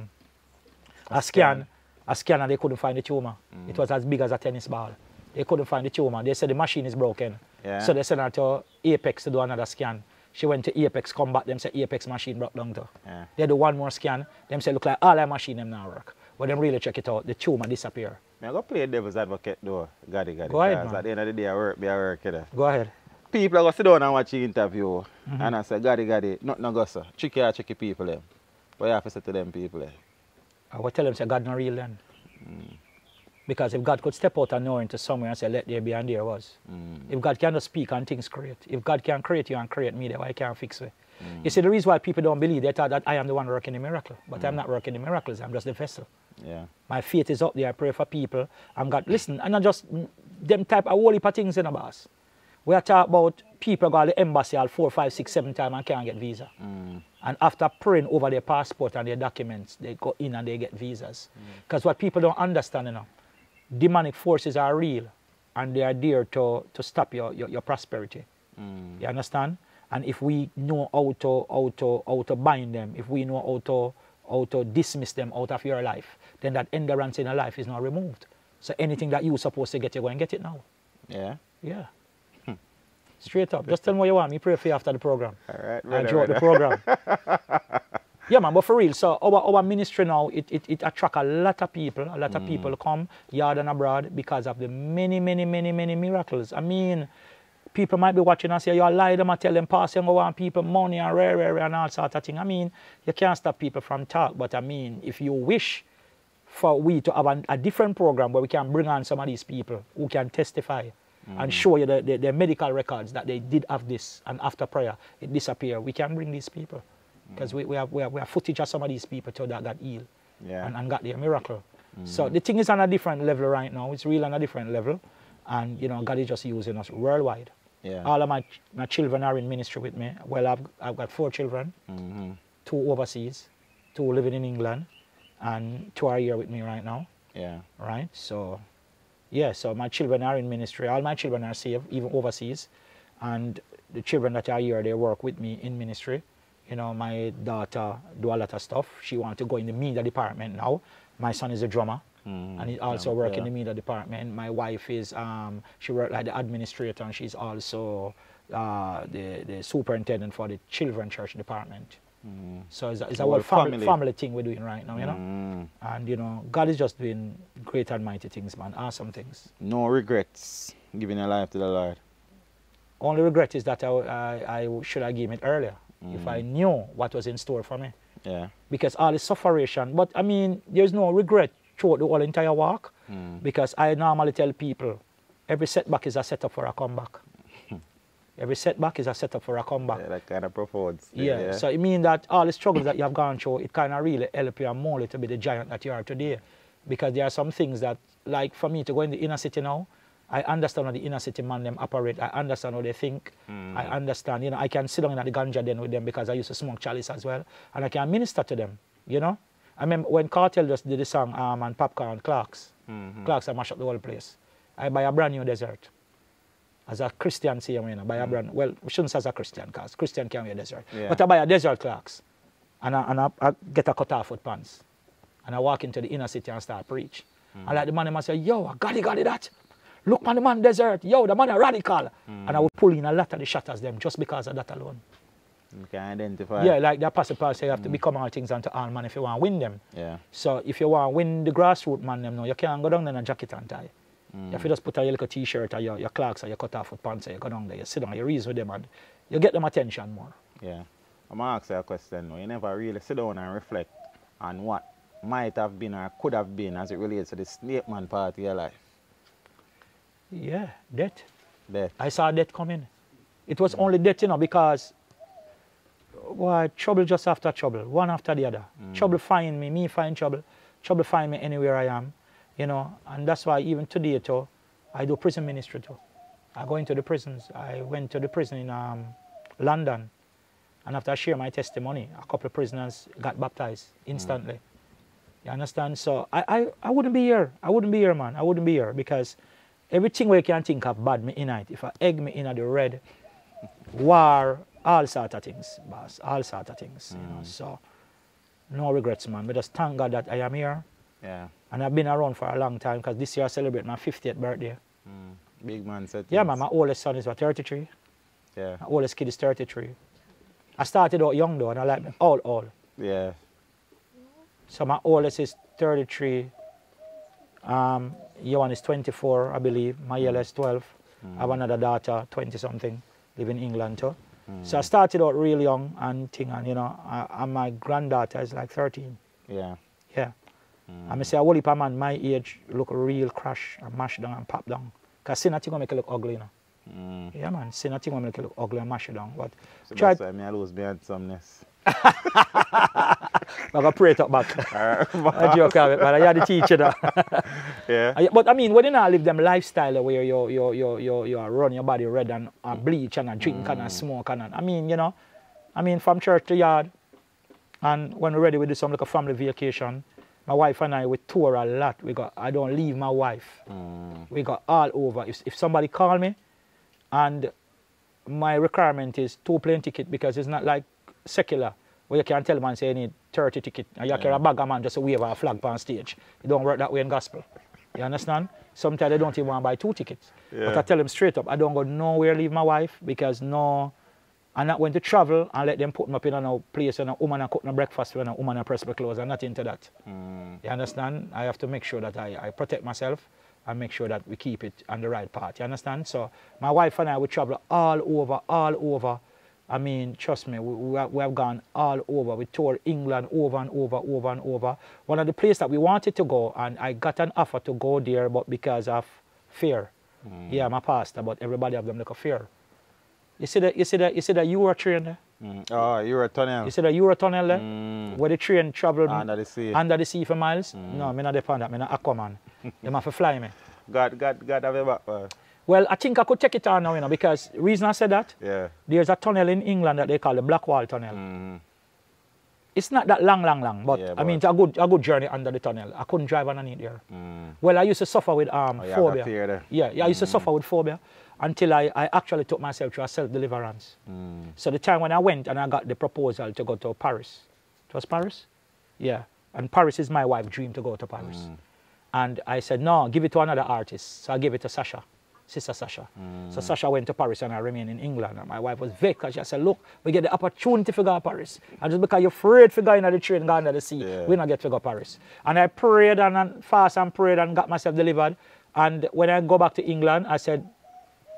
scan and they couldn't find the tumor. It was as big as a tennis ball. They couldn't find the tumor. They said the machine is broken. Yeah. So they sent her to Apex to do another scan. She went to Apex, come back, them said Apex machine broke down too. Yeah. They do one more scan. Them said look like all our machine them now work. But them really check it out, the tumor disappear. I'm going to play devil's advocate though, Goddy. Go ahead, man. At the end of the day, I work. Go ahead. People are going to sit down and watch the interview and I say, Goddy, nothing no go, sir. Tricky people them. But you have to say to them people. I will tell them, say, God not real then. Because if God could step out and know into somewhere and say, let there be, and there was. If God cannot speak and things create. If God can create you and create me, then why can't fix it? You see, the reason why people don't believe, they thought that I am the one working the miracle. But I'm not working the miracles, I'm just the vessel. Yeah. My faith is up there, I pray for people. And God, listen, and not just them type of holy things in the boss. We are talking about people go to the embassy all 4, 5, 6, 7 times and can't get visa. And after praying over their passport and their documents, they go in and they get visas. Because what people don't understand, you know, demonic forces are real and they are there to stop your prosperity. You understand? And if we know how to bind them, if we know how to dismiss them out of your life, then that endurance in your life is not removed. So anything that you're supposed to get, you go and get it now. Yeah? Yeah. Straight up. Just tell me what you want. Me pray for you after the program. All right. And throughout the program. Yeah, man, but for real. So our ministry now, it attracts a lot of people. A lot of people come, yard and abroad, because of the many miracles. I mean, people might be watching and say, you lie them and tell them, pass, you go want people money and rare and all sort of thing. I mean, you can't stop people from talk, but I mean, if you wish for we to have a different program where we can bring on some of these people who can testify and show you the medical records that they did have this, and after prayer, it disappeared, we can bring these people. Because we have footage of some of these people too that got healed and got their miracle. So the thing is on a different level right now. It's real on a different level. And, you know, God is just using us worldwide. Yeah. All of my children are in ministry with me. Well, I've got 4 children, 2 overseas, 2 living in England, and 2 are here with me right now. Yeah. Right? So, yeah, so my children are in ministry. All my children are saved, even overseas. And the children that are here, they work with me in ministry. You know, my daughter do a lot of stuff. She wants to go in the media department now. My son is a drummer. And he also works in the media department. My wife is, she works like the administrator, and she's also the superintendent for the children's church department. So it's a whole family thing we're doing right now, you know. And, you know, God is just doing great and mighty things, man, awesome things. No regrets giving your life to the Lord? Only regret is that I should have given it earlier, if I knew what was in store for me. Yeah. Because all the suffering, but I mean, there's no regret throughout the whole entire walk, because I normally tell people every setback is a setup for a comeback. Every setback is a setup for a comeback. Yeah, that kind of profound. Yeah, so it means that all the struggles that you have gone through, it kind of really help you and mold you to be the giant that you are today. Because there are some things that, like for me to go in the inner city now, I understand how the inner city man them operate. I understand how they think. I understand, you know, I can sit down at the ganja den with them because I used to smoke chalice as well. And I can minister to them, you know. I remember when Cartel just did the song and Popcorn, Clarks. Clarks, I mash up the whole place. I buy a brand new desert. As a Christian, see, you know, buy a brand, well, we shouldn't say as a Christian, because Christian can't wear a desert. Yeah. But I buy a desert Clarks. And I get a cut-off foot pants. And I walk into the inner city and start preach. And like the man, must say, yo, Goddy that. Look, man, the man desert. Yo, the man is radical. And I would pull in a lot of the shatters them just because of that alone. You can identify. Yeah, like the Apostle Paul say, you have to become all things unto all man if you want to win them. Yeah. So if you want to win the grassroots man them, no, you can't go down there in a jacket and tie. You have to just put a little t-shirt or your Clarks or your cut-off foot pants, you go down there, you sit down, you reason with them, and you get them attention more. Yeah. I'm going to ask you a question now. You never really sit down and reflect on what might have been or could have been as it relates to the snake man part of your life? Yeah, death. Death. I saw death coming. It was only death, you know, because why, trouble just after trouble, one after the other. Trouble find me find trouble. Trouble find me anywhere I am, you know, and that's why even today, too, I do prison ministry, too. I go into the prisons. I went to the prison in London, and after I share my testimony, a couple of prisoners got baptized instantly. You understand? So I wouldn't be here. I wouldn't be here, man. I wouldn't be here, because everything where you can think of bad me in it. If I egg me in the red, war, all sort of things, boss, all sort of things, you know. So no regrets, man. But just thank God that I am here. Yeah. And I've been around for a long time, because this year I celebrate my 50th birthday. Big man said. Yeah, man. My oldest son is 33. Yeah. My oldest kid is 33. I started out young though, and I like me all. Yeah. So my oldest is 33. Yohan is 24, I believe. My youngest is 12. I have another daughter, 20-something, live in England too. So I started out real young and you know, and my granddaughter is like 13. Yeah. Yeah. I say a whole heap of man my age look real crash and mash down and pop down. Because sin nothing gonna make it look ugly, you know. Yeah, man. Sin a thing when I look ugly and mash it down. But So try. that's why I lose my handsomeness. I'm going to pray it up back. I joke of it, but I had the teacher that. Yeah. But I mean, when you not live them lifestyle where you run your body red and bleach and drink and smoke and I mean, you know, I mean, from church to yard, and when we're ready, we do some like a family vacation. My wife and I, we tour a lot. I don't leave my wife. We got all over. If somebody call me, and my requirement is 2 plane ticket because it's not like secular, where you can tell man say you need 30 ticket and you carry a bag of man just to wave a flag on stage. It don't work that way in gospel. You understand? Sometimes they don't even want to buy 2 tickets. Yeah. But I tell them straight up, I don't go nowhere leave my wife because no, I'm not going to travel and let them put me up in a place and a woman and cook no breakfast and a woman and press my clothes. I'm not into that. You understand? I have to make sure that I protect myself and make sure that we keep it on the right path. You understand? So my wife and I, we travel all over. I mean, trust me, we have gone all over. We toured England over and over. One of the places that we wanted to go, and I got an offer to go there, but because of fear. Yeah, I'm a pastor, but everybody have them like a fear. You see the Euro train there? Oh, Euro tunnel. You see the Euro tunnel there? Where the train travel Under the sea. Under the sea for miles? No, I'm not depend that. I'm not Aquaman. They have to fly me. God have your back. Well, I think I could take it on now, you know, because the reason I said that, Yeah. there's a tunnel in England that they call the Blackwall Tunnel. It's not that long, but Yeah, I mean, it's a good journey under the tunnel. I couldn't drive underneath there. Well, I used to suffer with phobia. Fear there. Yeah, I used to suffer with phobia until I actually took myself through a self-deliverance. So the time when I went and I got the proposal to go to Paris. It was Paris? Yeah. And Paris is my wife's dream to go to Paris. And I said, no, give it to another artist. So I gave it to Sasha. Sister Sasha. So Sasha went to Paris and I remained in England. And my wife was vexed because she said, look, we get the opportunity to go to Paris. And just because you're afraid to go into the train and go under the sea, we don't get to go to Paris. And I prayed and fast and prayed and got myself delivered. And when I go back to England, I said,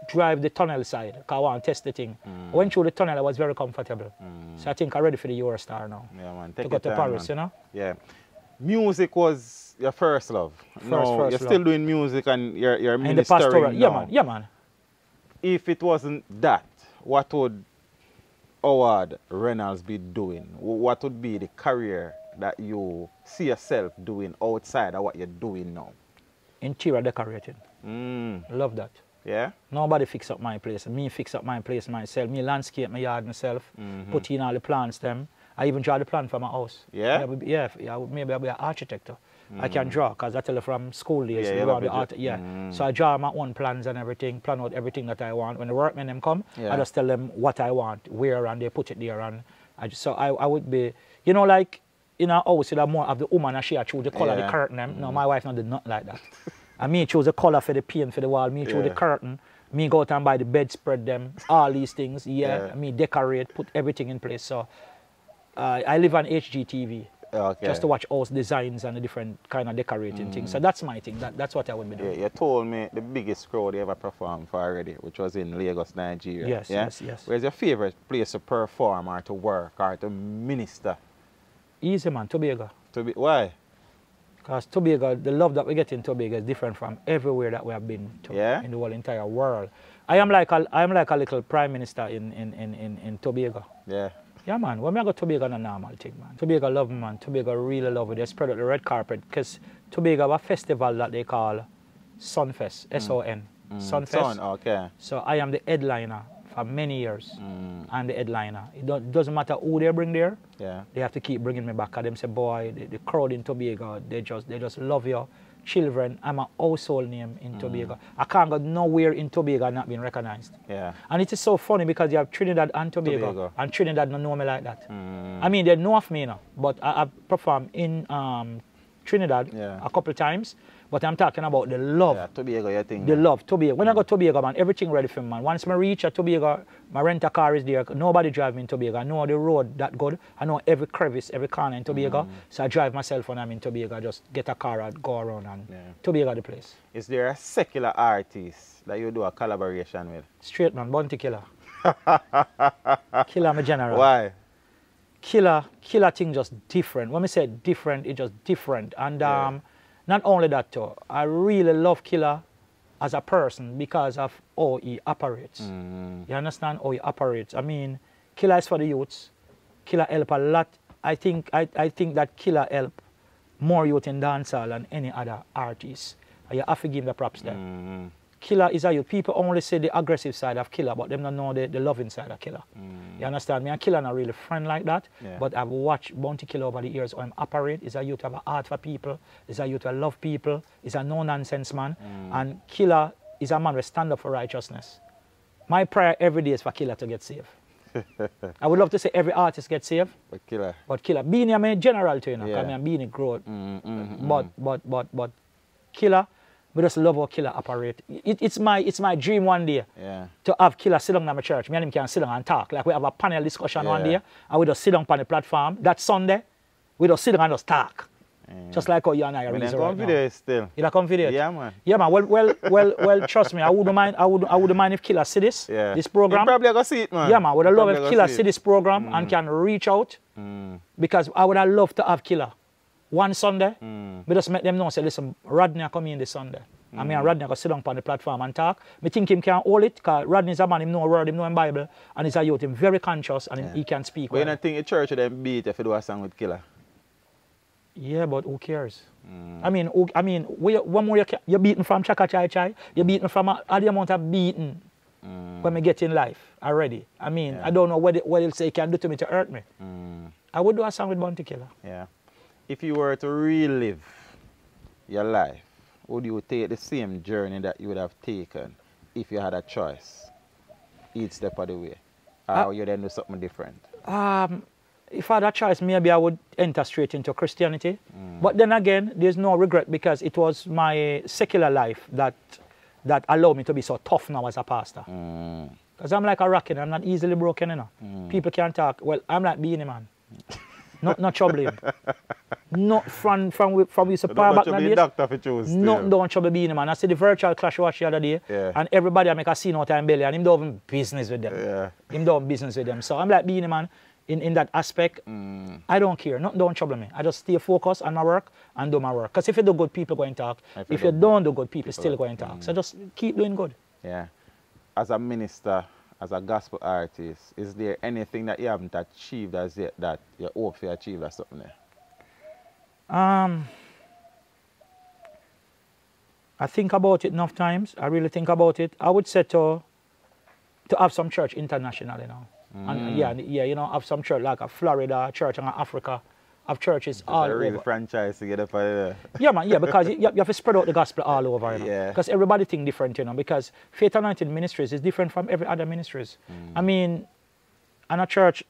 drive the tunnel side because I want to test the thing. I went through the tunnel, I was very comfortable. So I think I'm ready for the Eurostar now. Yeah, man. To go to Paris, man. You know? Yeah. Music was your first love. First you're love. still doing music and you're In the ministering pastoral. now. Yeah, man. If it wasn't that, what would Howard Reynolds be doing? What would be the career that you see yourself doing outside of what you're doing now? Interior decorating. Love that. Yeah? Nobody fix up my place. Me fix up my place myself. Me landscape my yard myself. Put in all the plants them. I even draw the plan for my house. Yeah? Yeah, maybe I'll be an architect. I can draw because I tell you from school days. So I draw my own plans and everything, plan out everything that I want. When the workmen them come, I just tell them what I want, where, and they put it there. And I would be, you know, like in our house, you have more of the woman and she choose the color of the curtain. Them. No, my wife not did not like that. And me choose the color for the paint for the wall, me choose the curtain. Me go out and buy the bedspread them, all these things. Me decorate, put everything in place. So I live on HGTV. Just to watch house designs and the different kind of decorating things. So that's my thing. That's what I would be doing. Yeah, you told me the biggest crowd you ever performed for already, which was in Lagos, Nigeria. Yes. Where's your favorite place to perform or to work or to minister? Easy, man. Tobago. Why? Because Tobago, the love that we get in Tobago is different from everywhere that we have been to in the whole entire world. I am like a little prime minister in Tobago. Yeah. Yeah, man. When I go to Tobago, it's a normal thing, man. Tobago love me, man. Tobago really love it. They spread out the red carpet because Tobago have a festival that they call Sunfest, S-O-N. Sunfest. Sun, okay. So I am the headliner for many years. I'm the headliner. It doesn't matter who they bring there. Yeah. They have to keep bringing me back. Because them say, boy, the crowd in Tobago, they just love you. Children, I'm a household name in Tobago. I can't go nowhere in Tobago and not being recognized. Yeah. And it is so funny because you have Trinidad and Tobago. And Trinidad don't know me like that. I mean, they know of me now, but I've performed in Trinidad a couple times. But I'm talking about the love. Yeah, Tobago, you think? The love, Tobago. When I go to Tobago, man, everything ready for me, man. Once I reach a Tobago, my rental car is there. Nobody drive me in Tobago. I know the road that good. I know every crevice, every corner in Tobago. So I drive myself when I'm in Tobago. I just get a car and go around and Tobago the place. Is there a secular artist that you do a collaboration with? Straight, man. Bounty Killer. Killer, my general. Why? Killer thing just different. When we say different, it's just different. And not only that, too, I really love Killer as a person because of how he operates. You understand how he operates? I mean, Killer is for the youths. Killer help a lot. I think that Killer help more youth in dancehall than any other artist. You have to give him the props there. Killer is a youth. People only say the aggressive side of Killer, but them don't know the loving side of Killer. You understand? Me and Killer not really friend like that, but I've watched Bounty Killer over the years how him operate. He's a youth who have a heart for people. He's a youth who love people. He's a no-nonsense man. And Killer is a man who stand up for righteousness. My prayer every day is for Killer to get saved. I would love to say every artist gets saved. But Killer. Beanie, I mean general to you know, because I mean Beanie growth. But Killer, we just love how Killer operate. It's my dream one day to have Killer sit down in my church. Me and him can sit down and talk. Like we have a panel discussion one day and we just sit down on the platform. That Sunday, we just sit down and just talk. Just like how you and I are reason right now. Still. You come video? Yeah, man. Yeah, man. Well, trust me. I wouldn't mind if Killer see this, this program. You probably gonna see it, man. Yeah, man. Would I love if Killer see this program and can reach out because I would have loved to have Killer one Sunday. We just make them know. Say, listen, Rodney come in this Sunday. I mean, Rodney go sit down on the platform and talk. Me think him can hold it because Rodney is a man. Him know a word. Him know him Bible, and he's a youth. Him very conscious, and he can speak. But you don't think the church would then beat if you do a song with Killer? Yeah, but who cares? I mean, one more you're beaten from Chaka Chai Chai, you're beaten from all the amount of beating when we get in life already. I mean, I don't know what he'll say he can do to me to hurt me. I would do a song with Bounty Killer. Yeah. If you were to relive your life, would you take the same journey that you would have taken if you had a choice each step of the way? Or you then do something different? If I had a choice, maybe I would enter straight into Christianity. But then again, there's no regret because it was my secular life that allowed me to be so tough now as a pastor. Because I'm like a rocket, I'm not easily broken, you know. People can talk. Well, I'm like Beanie Man. not trouble him. Not from we so far back then. Don't trouble Beanie Man. I see the virtual clash watch the other day, and everybody I make a scene out of belly, and him don't have business with them. Him don't have business with them. So I'm like Beanie Man. In that aspect, I don't care. Don't trouble me. I just stay focused on my work and do my work. Because if you do good, people go and talk. If you don't do good, people still go and talk. So just keep doing good. Yeah. As a minister, as a gospel artist, is there anything that you haven't achieved as yet that you hope to achieve or something there? I think about it enough times. I really think about it. I would say to have some church international, you know. And you know, have some church like a Florida church and Africa, have churches all over. Real franchise together for the... Yeah, man, yeah, because you have to spread out the gospel all over, you know. Because everybody think different, you know, because Faith Anointed Ministries is different from every other ministries. I mean, in a church,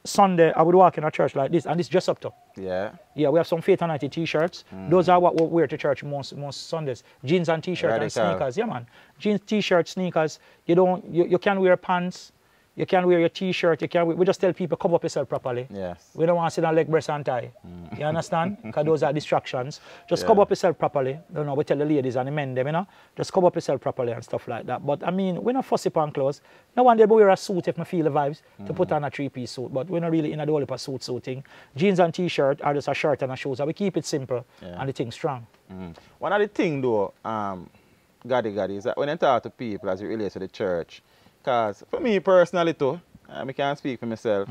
Sunday, I would walk in a church like this, and this dress up to. Yeah, we have some Faith Anointed t-shirts. Those are what we wear to church most Sundays. Jeans and t-shirts and sneakers. Yeah, man. Jeans, t-shirts, sneakers. You can wear pants. You can wear your t-shirt, we just tell people cover up yourself properly. Yes. We don't want to sit on leg, breast and tie. You understand? Because those are distractions. Just cover up yourself properly. You know, we tell the ladies and the men them, you know. Just cover up yourself properly and stuff like that. But I mean, we're not fussy upon clothes. No one day wear a suit if I feel the vibes to put on a three-piece suit. But we're not really in a whole heap of suiting. Jeans and t-shirt are just a shirt and a shoes. So we keep it simple and the thing strong. One of the things though, Goddy Goddy, is that when I talk to people as it relates to the church, because for me personally too, I can't speak for myself,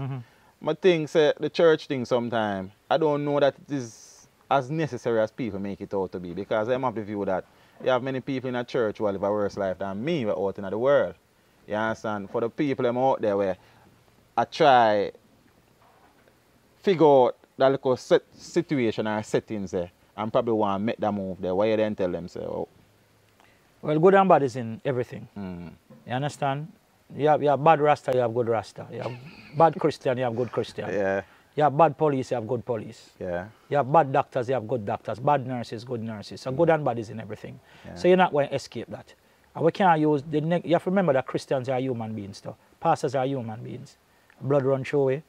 but things, the church thing sometimes, I don't know that it is as necessary as people make it out to be, because I'm of the view that you have many people in a church who live a worse life than me out in the world. You understand? For the people I'm out there where I try figure out that little situation or settings there and probably want to make that move there, why you then tell them, say, oh. Well, good and bad is in everything. You understand? You have bad Rasta, you have good Rasta. You have bad Christian, you have good Christian. You have bad police, you have good police. You have bad doctors, you have good doctors. Bad nurses, good nurses. So good and bad is in everything. So you're not going to escape that. And we can't use you have to remember that Christians are human beings too. Pastors are human beings. Blood run through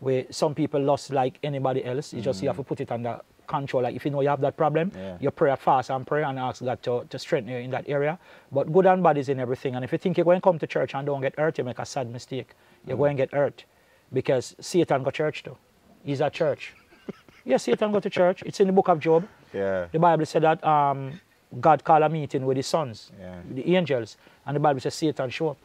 where some people lost like anybody else. It's just you have to put it under control. Like if you know you have that problem, you pray fast and pray and ask God to strengthen you in that area. But good and bad is in everything. And if you think you're going to come to church and don't get hurt, you make a sad mistake. You're going to get hurt. Because Satan go to church too. He's at church. Yes, Satan go to church. It's in the book of Job. The Bible said that God called a meeting with his sons, the angels, and the Bible says Satan show up.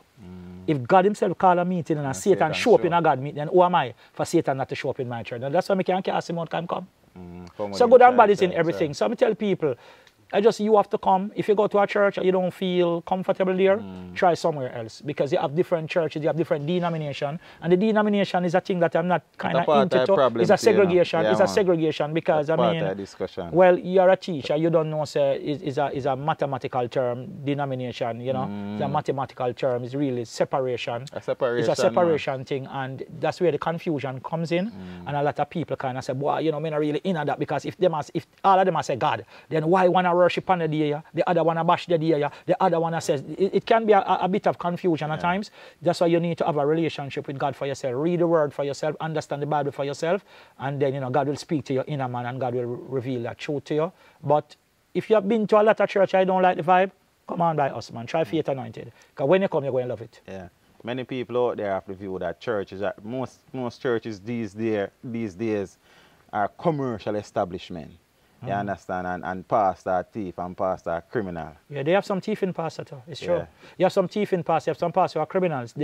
If God himself called a meeting and Satan show up in a God meeting, then who am I for Satan not to show up in my church? And that's why I can't cast him out, can come. So good and bad is in everything. So I tell people, you have to come. If you go to a church and you don't feel comfortable there, try somewhere else. Because you have different churches, you have different denomination. And the denomination is a thing that I'm not kind of into. It's a segregation. It's a segregation because, I mean, well, you're a teacher. You don't know, say, it's a mathematical term, denomination, you know. It's a mathematical term. It's really separation. It's a separation thing. And that's where the confusion comes in. And a lot of people kind of say, boy, you know, I'm not really in on that. Because if all of them are say God, then why one worship on the day, the other one bash the day, the other one says it can be a bit of confusion at times. That's why you need to have a relationship with God for yourself. Read the word for yourself, understand the Bible for yourself, and then, you know, God will speak to your inner man and God will reveal that truth to you. But if you have been to a lot of church, I don't like the vibe, come on by us, man. Try Faith Anointed. Because when you come, you're going to love it. Yeah. Many people out there have the view that churches, most churches these days are commercial establishment. You understand? And pastor a thief and pastor a criminal. Yeah, they have some thief in pastor too. It's true. You have some thief in pastor, you have some pastors who are criminals.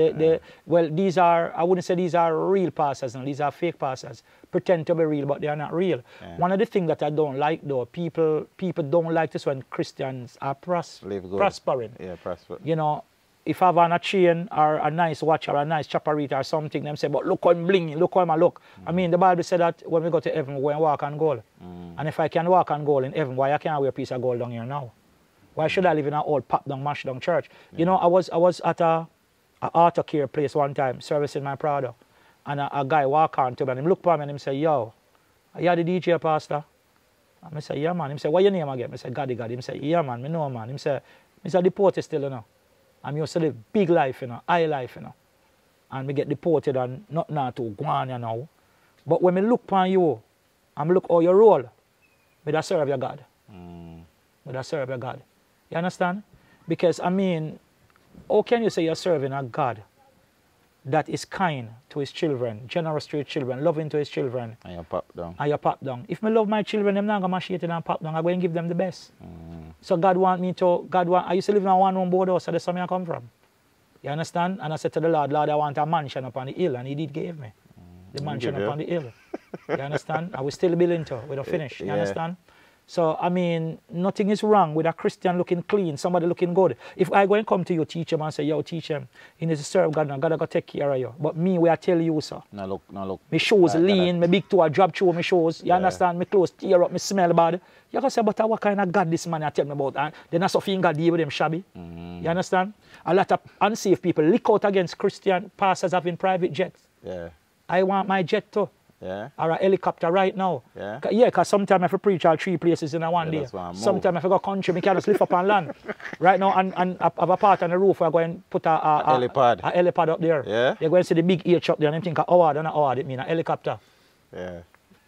Well, these are, I wouldn't say these are real pastors, no, these are fake pastors. Pretend to be real, but they are not real. One of the things that I don't like though, people don't like this when Christians are prospering. Yeah, prosper. You know, if I have on a chain or a nice watch or a nice chaparita or something, them say, but look how I'm blinging, look how I'm look. I mean, the Bible said that when we go to heaven, we go and walk on gold. And if I can walk on gold in heaven, why I can't wear a piece of gold down here now? Why should I live in an old pop down, mash down church? You know, I was at a auto care place one time, servicing my Prado. And a guy walk on to me and he look at me and he say, yo, are you the DJ pastor? And I say, yeah, man. He say, what your name again? I say, Goddy Goddy. He say, yeah, man, I know, man. He say, deported still, you know. I'm used to live big life, you know, high life, you know. And we get deported and not now to go on, you know. But when I look upon you, and look how you roll, I serve your God. I serve your God. You understand? Because, I mean, how can you say you're serving a God that is kind to his children, generous to his children, loving to his children? And you pop down. And you pop down. If I love my children, I'm not going to mash it and pop down. I'm going to give them the best. So God want me to, I used to live in a one-room boardhouse, so that's where I come from. You understand? And I said to the Lord, I want a mansion up on the hill, and he did give me. The mansion up on the hill. You understand? I was still building to, we don't finish. You understand? So, I mean, nothing is wrong with a Christian looking clean, somebody looking good. If I go and come to you, teach him, and say, yo, teach him, he needs to serve God, and God will take care of you. But me, I tell you, sir. No look. My shoes lean, my big toe, I drop through my shoes. You understand? My clothes tear up, my smell bad. You can say, but what kind of God this man I tell me about? And then I something God deal with them shabby. You understand? A lot of unsafe people lick out against Christian pastors having private jets. Yeah. I want my jet too. Yeah. Or a helicopter right now. Yeah. Because sometimes I have to preach all 3 places in a one day. Sometimes if I go country, I can't just lift up on land. Right now, and have a part on the roof, I go and put a helipad up there. Yeah. You're going to see the big H up there, and I think, oh, I don't know how it means, a helicopter. Yeah.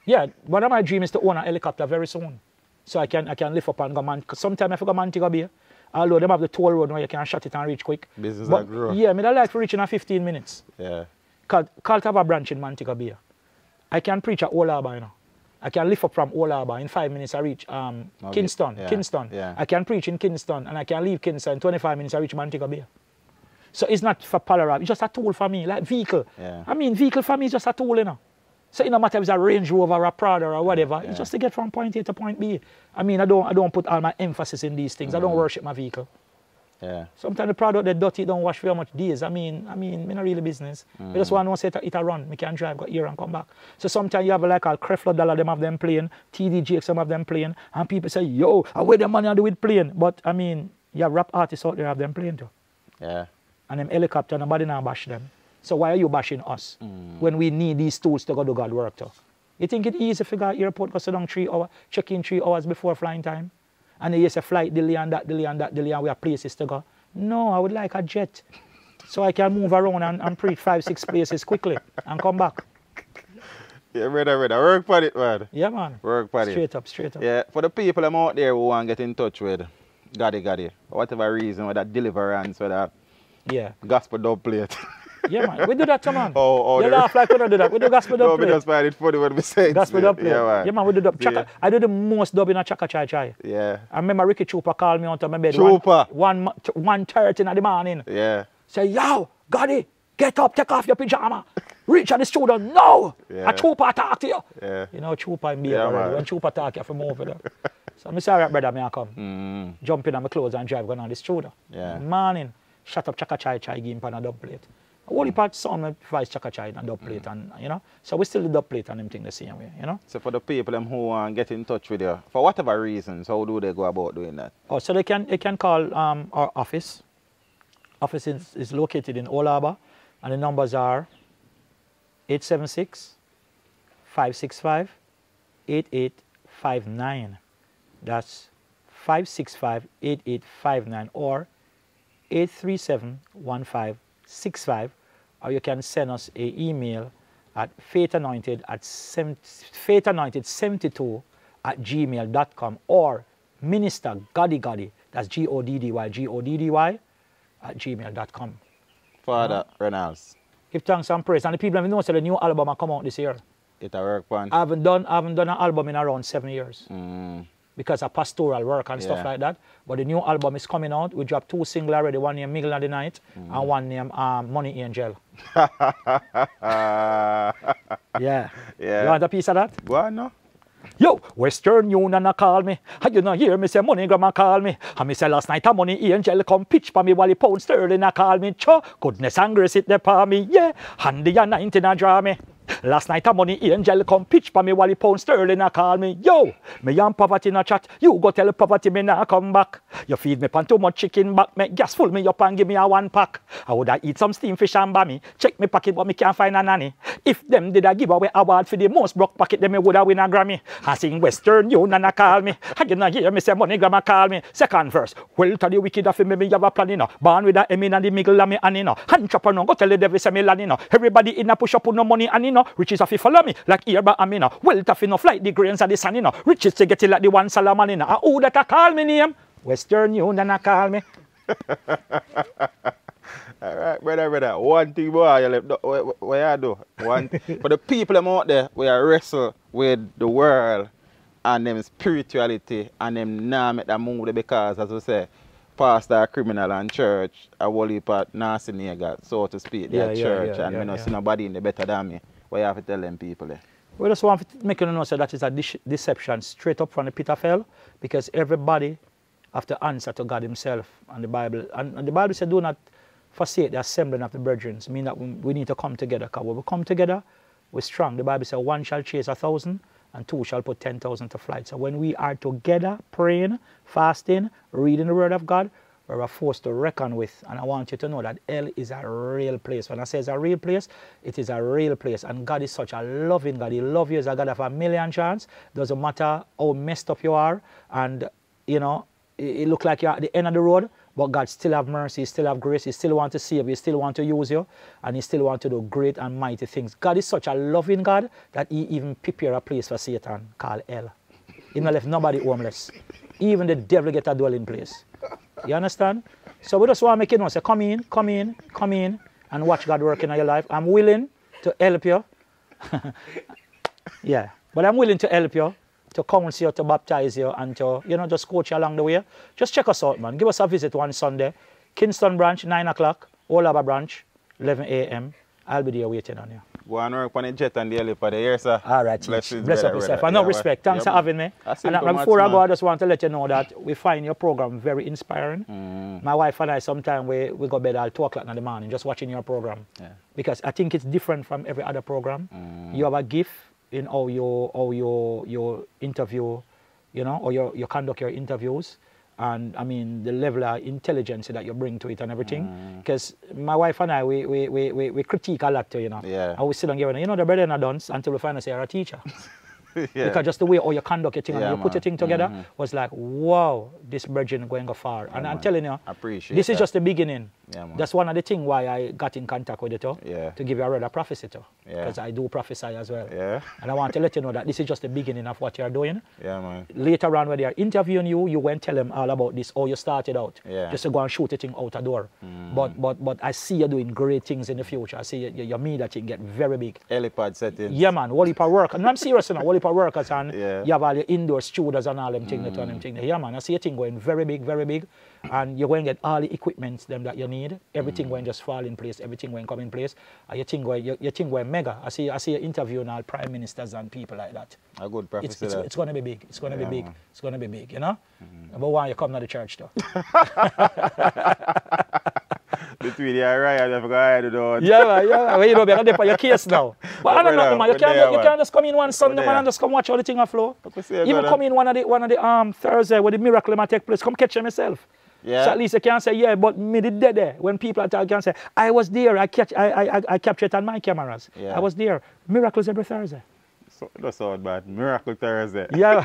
Yeah, one of my dreams is to own a helicopter very soon. So I can lift up and go man. Sometimes if I go Montego Bay, although they have the toll road where you can shut it and reach quick. Business but, grow. Yeah, I mean, I like to reach in 15 minutes. Yeah. Because have a branch in Montego Bay. I can preach at Old Harbour, you know. I can lift up from Old Harbour. In 5 minutes, I reach Kingston. Yeah. Kingston. Yeah. I can preach in Kingston, and I can leave Kingston. In 25 minutes, I reach Montego Bay. So it's not for Polaroid. It's just a tool for me, like vehicle. Yeah. I mean, vehicle for me is just a tool, you know. So it no matter if it's a Range Rover or a Prado or whatever. Yeah. It's just to get from point A to point B. I mean, I don't put all my emphasis in these things. I don't worship my vehicle. Yeah. Sometimes the product that dirty don't wash very much days. I mean, not really business. I just want to say it a run. I can drive, go here and come back. So sometimes you have like a Creflo Dollar, them have them playing, TDJ, some of them playing, and people say, yo, where the money I do with playing? But I mean, you have rap artists out there have them playing too. Yeah. And them helicopter, nobody now bash them. So why are you bashing us when we need these tools to go do God work too? You think it's easy to go to airport, go sit down 3 hours, check in 3 hours before flying time? And there's a flight delay and that delay and that delay and we have places to go. No, I would like a jet. So I can move around and preach 5, 6 places quickly and come back. Yeah, brother. Work for it, man. Yeah, man. Work for it. Straight up. Yeah, for the people I'm out there who want to get in touch with Goddy Goddy, for whatever reason, with that deliverance, with that gospel dub plate. Yeah, man. We do that, man. Oh, you laugh like we don't do that. We do gospel dub plate. No, just find it funny when we say it. Gospel dub plate. Yeah, man, we do dub. Yeah. I do the most dub in a Chaka Chai Chai. Yeah. I remember Ricky Trooper called me onto my bed. Trooper. 1:30 in the morning. Yeah. Say, yo, Goddy, get up, take off your pyjama. Reach at the studio, no! Yeah. A Trooper talk to you. Yeah. You know, Trooper in Yeah, already. When Trooper talk, you have to move it. So I'm sorry, brother, me I come. Jump in on my clothes and drive going on the studio. Yeah. Morning, shut up Chaka Chai Chai, give him a dub plate. Only part sound my voice Chaka Chai and dub plate, and you know. So we still do dub plate and them thing the same way, you know. So for the people them who want to get in touch with you, for whatever reasons, how do they go about doing that? Oh, so they can call our office. Office is located in Old Harbour, and the numbers are 876-565-8859. That's 565-8859 or 837-1565. Or you can send us an email at faithanointed72@gmail.com or Minister Goddy Goddy, that's Goddy, @gmail.com. Father Reynolds. Give thanks and praise. And the people have know that the new album will come out this year. It a work plan. I haven't done an album in around 7 years. Because of pastoral work and stuff like that. But the new album is coming out. We dropped 2 singles already, one named Middle of the Night and one named Money Angel. Yeah. You want a piece of that? Go on, no? Yo, Western Union a call me. And you know hear me say money grandma call me. And me say last night a money angel come pitch pa me while pound sterling a call me. Cho, goodness and grace it there pa me. Yeah, handy a 19 a draw me. Last night a money angel come pitch pa me while pound sterling a call me. Yo, me and poverty in a chat. You go tell poverty me nah come back. You feed me pan too much chicken back. Make gas full me up and give me a 1 pack. I woulda eat some steam fish and bammy. Check me pocket but me can't find a nanny. If them did a give away award for the most broke pocket, them me woulda win a Grammy. I sing Western Union a call me. And you know hear me say money grandma call me. Second verse. Well to the wicked of me have a plan you know. Born with a M in the middle of me and you know. Hand chopper no go tell the devil say me land you know. Everybody in a push up with no money and you know. Riches of follow me like earba and me know. Well tough enough like the grains of the sun you know. Riches to get it like the one Solomon you know. And who that a call me name? Western Union a call me. All right, brother. One thing boy, you left, what you do? One for the people them out there, we are wrestle with the world and them spirituality and them now make that move because as we say, pastor a criminal and church a whole heap of nasty nigga, so to speak, their church and we don't see nobody in the better than me. What you have to tell them people there? We just want to make you know so that is a deception straight up from the pit of hell because everybody have to answer to God himself and the Bible. And the Bible said do not forsake the assembling of the brethren. It means that we need to come together. Because when we come together, we're strong. The Bible says 1 shall chase 1,000 and 2 shall put 10,000 to flight. So when we are together, praying, fasting, reading the word of God, we're a force to reckon with. And I want you to know that hell is a real place. When I say it's a real place, it is a real place. And God is such a loving God. He loves you as a God of a million chance. Doesn't matter how messed up you are. And, you know, it looks like you're at the end of the road. But God still have mercy, He still have grace, He still want to save you, He still want to use you, and He still want to do great and mighty things. God is such a loving God that He even prepared a place for Satan called hell. He not left nobody homeless. Even the devil get a dwelling place. You understand? So we just want to make it know, say, come in, and watch God work in your life. I'm willing to help you. Yeah, but I'm willing to help you, to counsel you, to baptize you, and to, you know, just coach you along the way. Just check us out, man. Give us a visit one Sunday. Kingston branch, 9 o'clock. Old Harbour branch, 11 a.m. I'll be there waiting on you. Go and work on the jet and the helipad here, sir. All right, bless up yourself. And no respect. Thanks for having me. And before I go, I just want to let you know that we find your program very inspiring. My wife and I, sometimes we go to bed at 2 o'clock in the morning just watching your program. Yeah. Because I think it's different from every other program. You have a gift in how you interview, you know, or you conduct your interviews. And I mean the level of intelligence that you bring to it and everything. Because my wife and I, we critique a lot too, you know. Yeah. And we sit down here, you know, the brother in a dance until we find out you're a teacher. Because just the way how you conduct your thing and you put your thing together Mm-hmm. was like, wow, this bridging going go far. And I'm telling you, Appreciate this is that. just the beginning. Yeah, man. That's one of the things why I got in contact with it too, Yeah. to give you a rather prophecy too. Yeah. Because I do prophesy as well. Yeah. And I want to let you know that this is just the beginning of what you're doing. Yeah, man. Later on when they are interviewing you, you won't tell them all about this, how you started out. Yeah. Just to go and shoot the thing out the door. But I see you doing great things in the future. I see you mean that thing get very big. Helipad settings. Yeah, man, whole heap of work. And I'm serious now, whole heap of workers and Yeah. you have all your indoor studios and all them things, them things. Yeah, man, I see your thing going very big, and you're going to get all the equipments them that you need. Everything going just fall in place, everything going come in place. And your thing going mega. I see you interviewing all prime ministers and people like that. A good prophecy. It's going to be big. It's going to be big. Man. It's going to be big, you know? But why you come to the church though? Between the riot, I forgot to do it. Yeah, man. Well, you know, you're on your case now. But I don't know, man. You can't just come in one Sunday, man, and just come watch all the thing a flow. Even come in one of the Thursday where the miracle might take place. Come catch them yourself. Yeah. So at least you can say, yeah, but me did that there. When people are talking, can say, I was there. I captured it on my cameras. Yeah. I was there. Miracles every Thursday. So, that's all bad. Miracle Thursday. Yeah.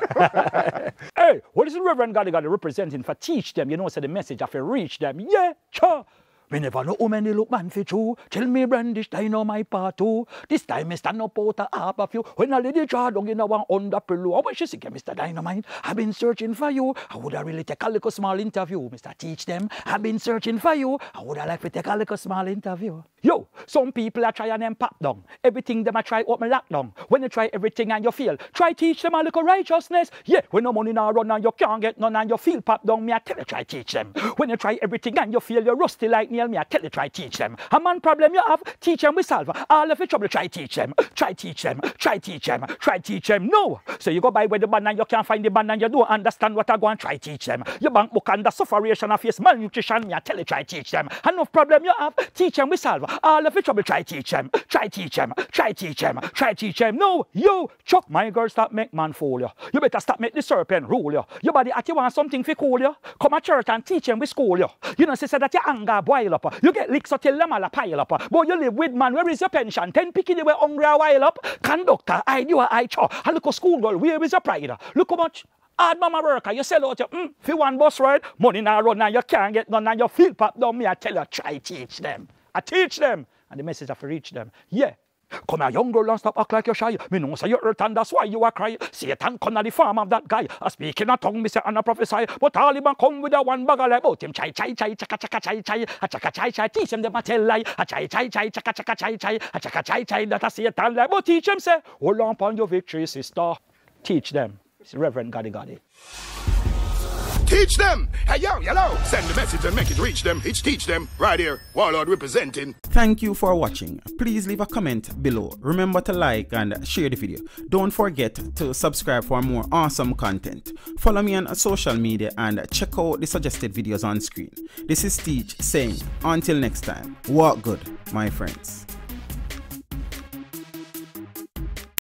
Hey, what is the Reverend Goddy Goddy representing for teach them? You know, say the message have to reach them. Yeah, sure. Me never know how many look man for true. Tell me brandish, I know my part too. This time me stand up out of half of you. When a lady draw down in a one under pillow. When she say, Mr. Dynamite, I've been searching for you. I would have really take a little small interview. Mr. Teach them, I've been searching for you. I would have like to take a little small interview. Yo, some people are trying them pop down. Everything them a try open lock down. When you try everything and you fail, try teach them a little righteousness. Yeah, when no money now run and you can't get none and you feel pop down, me I tell you try teach them. When you try everything and you feel you're rusty like nail, me I tell you try teach them. A man problem you have, teach them we solve. All of your trouble, try teach them. Try teach them. Try teach them. Try teach them. No. So you go by where the band and you can't find the band and you don't understand what I go and try teach them. Your bank book under sufferation of face malnutrition, me I tell you try teach them. Enough problem you have, teach them we solve. All of your trouble, try teach them. Try teach them. Try teach them. Try teach them. No. You, Chuck, my girl, stop make man fool you. You better stop make the serpent rule you. Your body at you want something for cool you. Come to church and teach them we school you. You know, say that your anger boil up. You get licks so tell them all a pile up. But you live with man, where is your pension? 10 picking you were hungry a while up. Conductor, I do I chaw. And look a schoolgirl, where is your pride? Look how much hard mama worker, you sell out your for one bus ride, money now run and you can't get none and you feel pop down me. I tell you, try teach them. I teach them. And the message have to reach them. Yeah. Come here, young girl, and stop act like you're shy. Me know say you hurt and that's why you are crying. Satan come to the farm of that guy. I speak in a tongue, me say and I prophesy. But all him come with a one bag like about him. Chai, chai, chai, chaka, chaka, chai, chai. A chaka, chai, chai, teach him them a tell lie. A chai, chai, chai, chaka, chaka, chai, chai. A chaka, chai, chai, that a Satan lie. But teach him say, hold on upon your victory, sister. Teach them. It's Reverend Goddy Goddy. Teach them. Hey, yo, hello. Send the message and make it reach them. It's teach them. Right here. Warlord representing. Thank you for watching. Please leave a comment below. Remember to like and share the video. Don't forget to subscribe for more awesome content. Follow me on social media and check out the suggested videos on screen. This is Teach saying, until next time, walk good, my friends.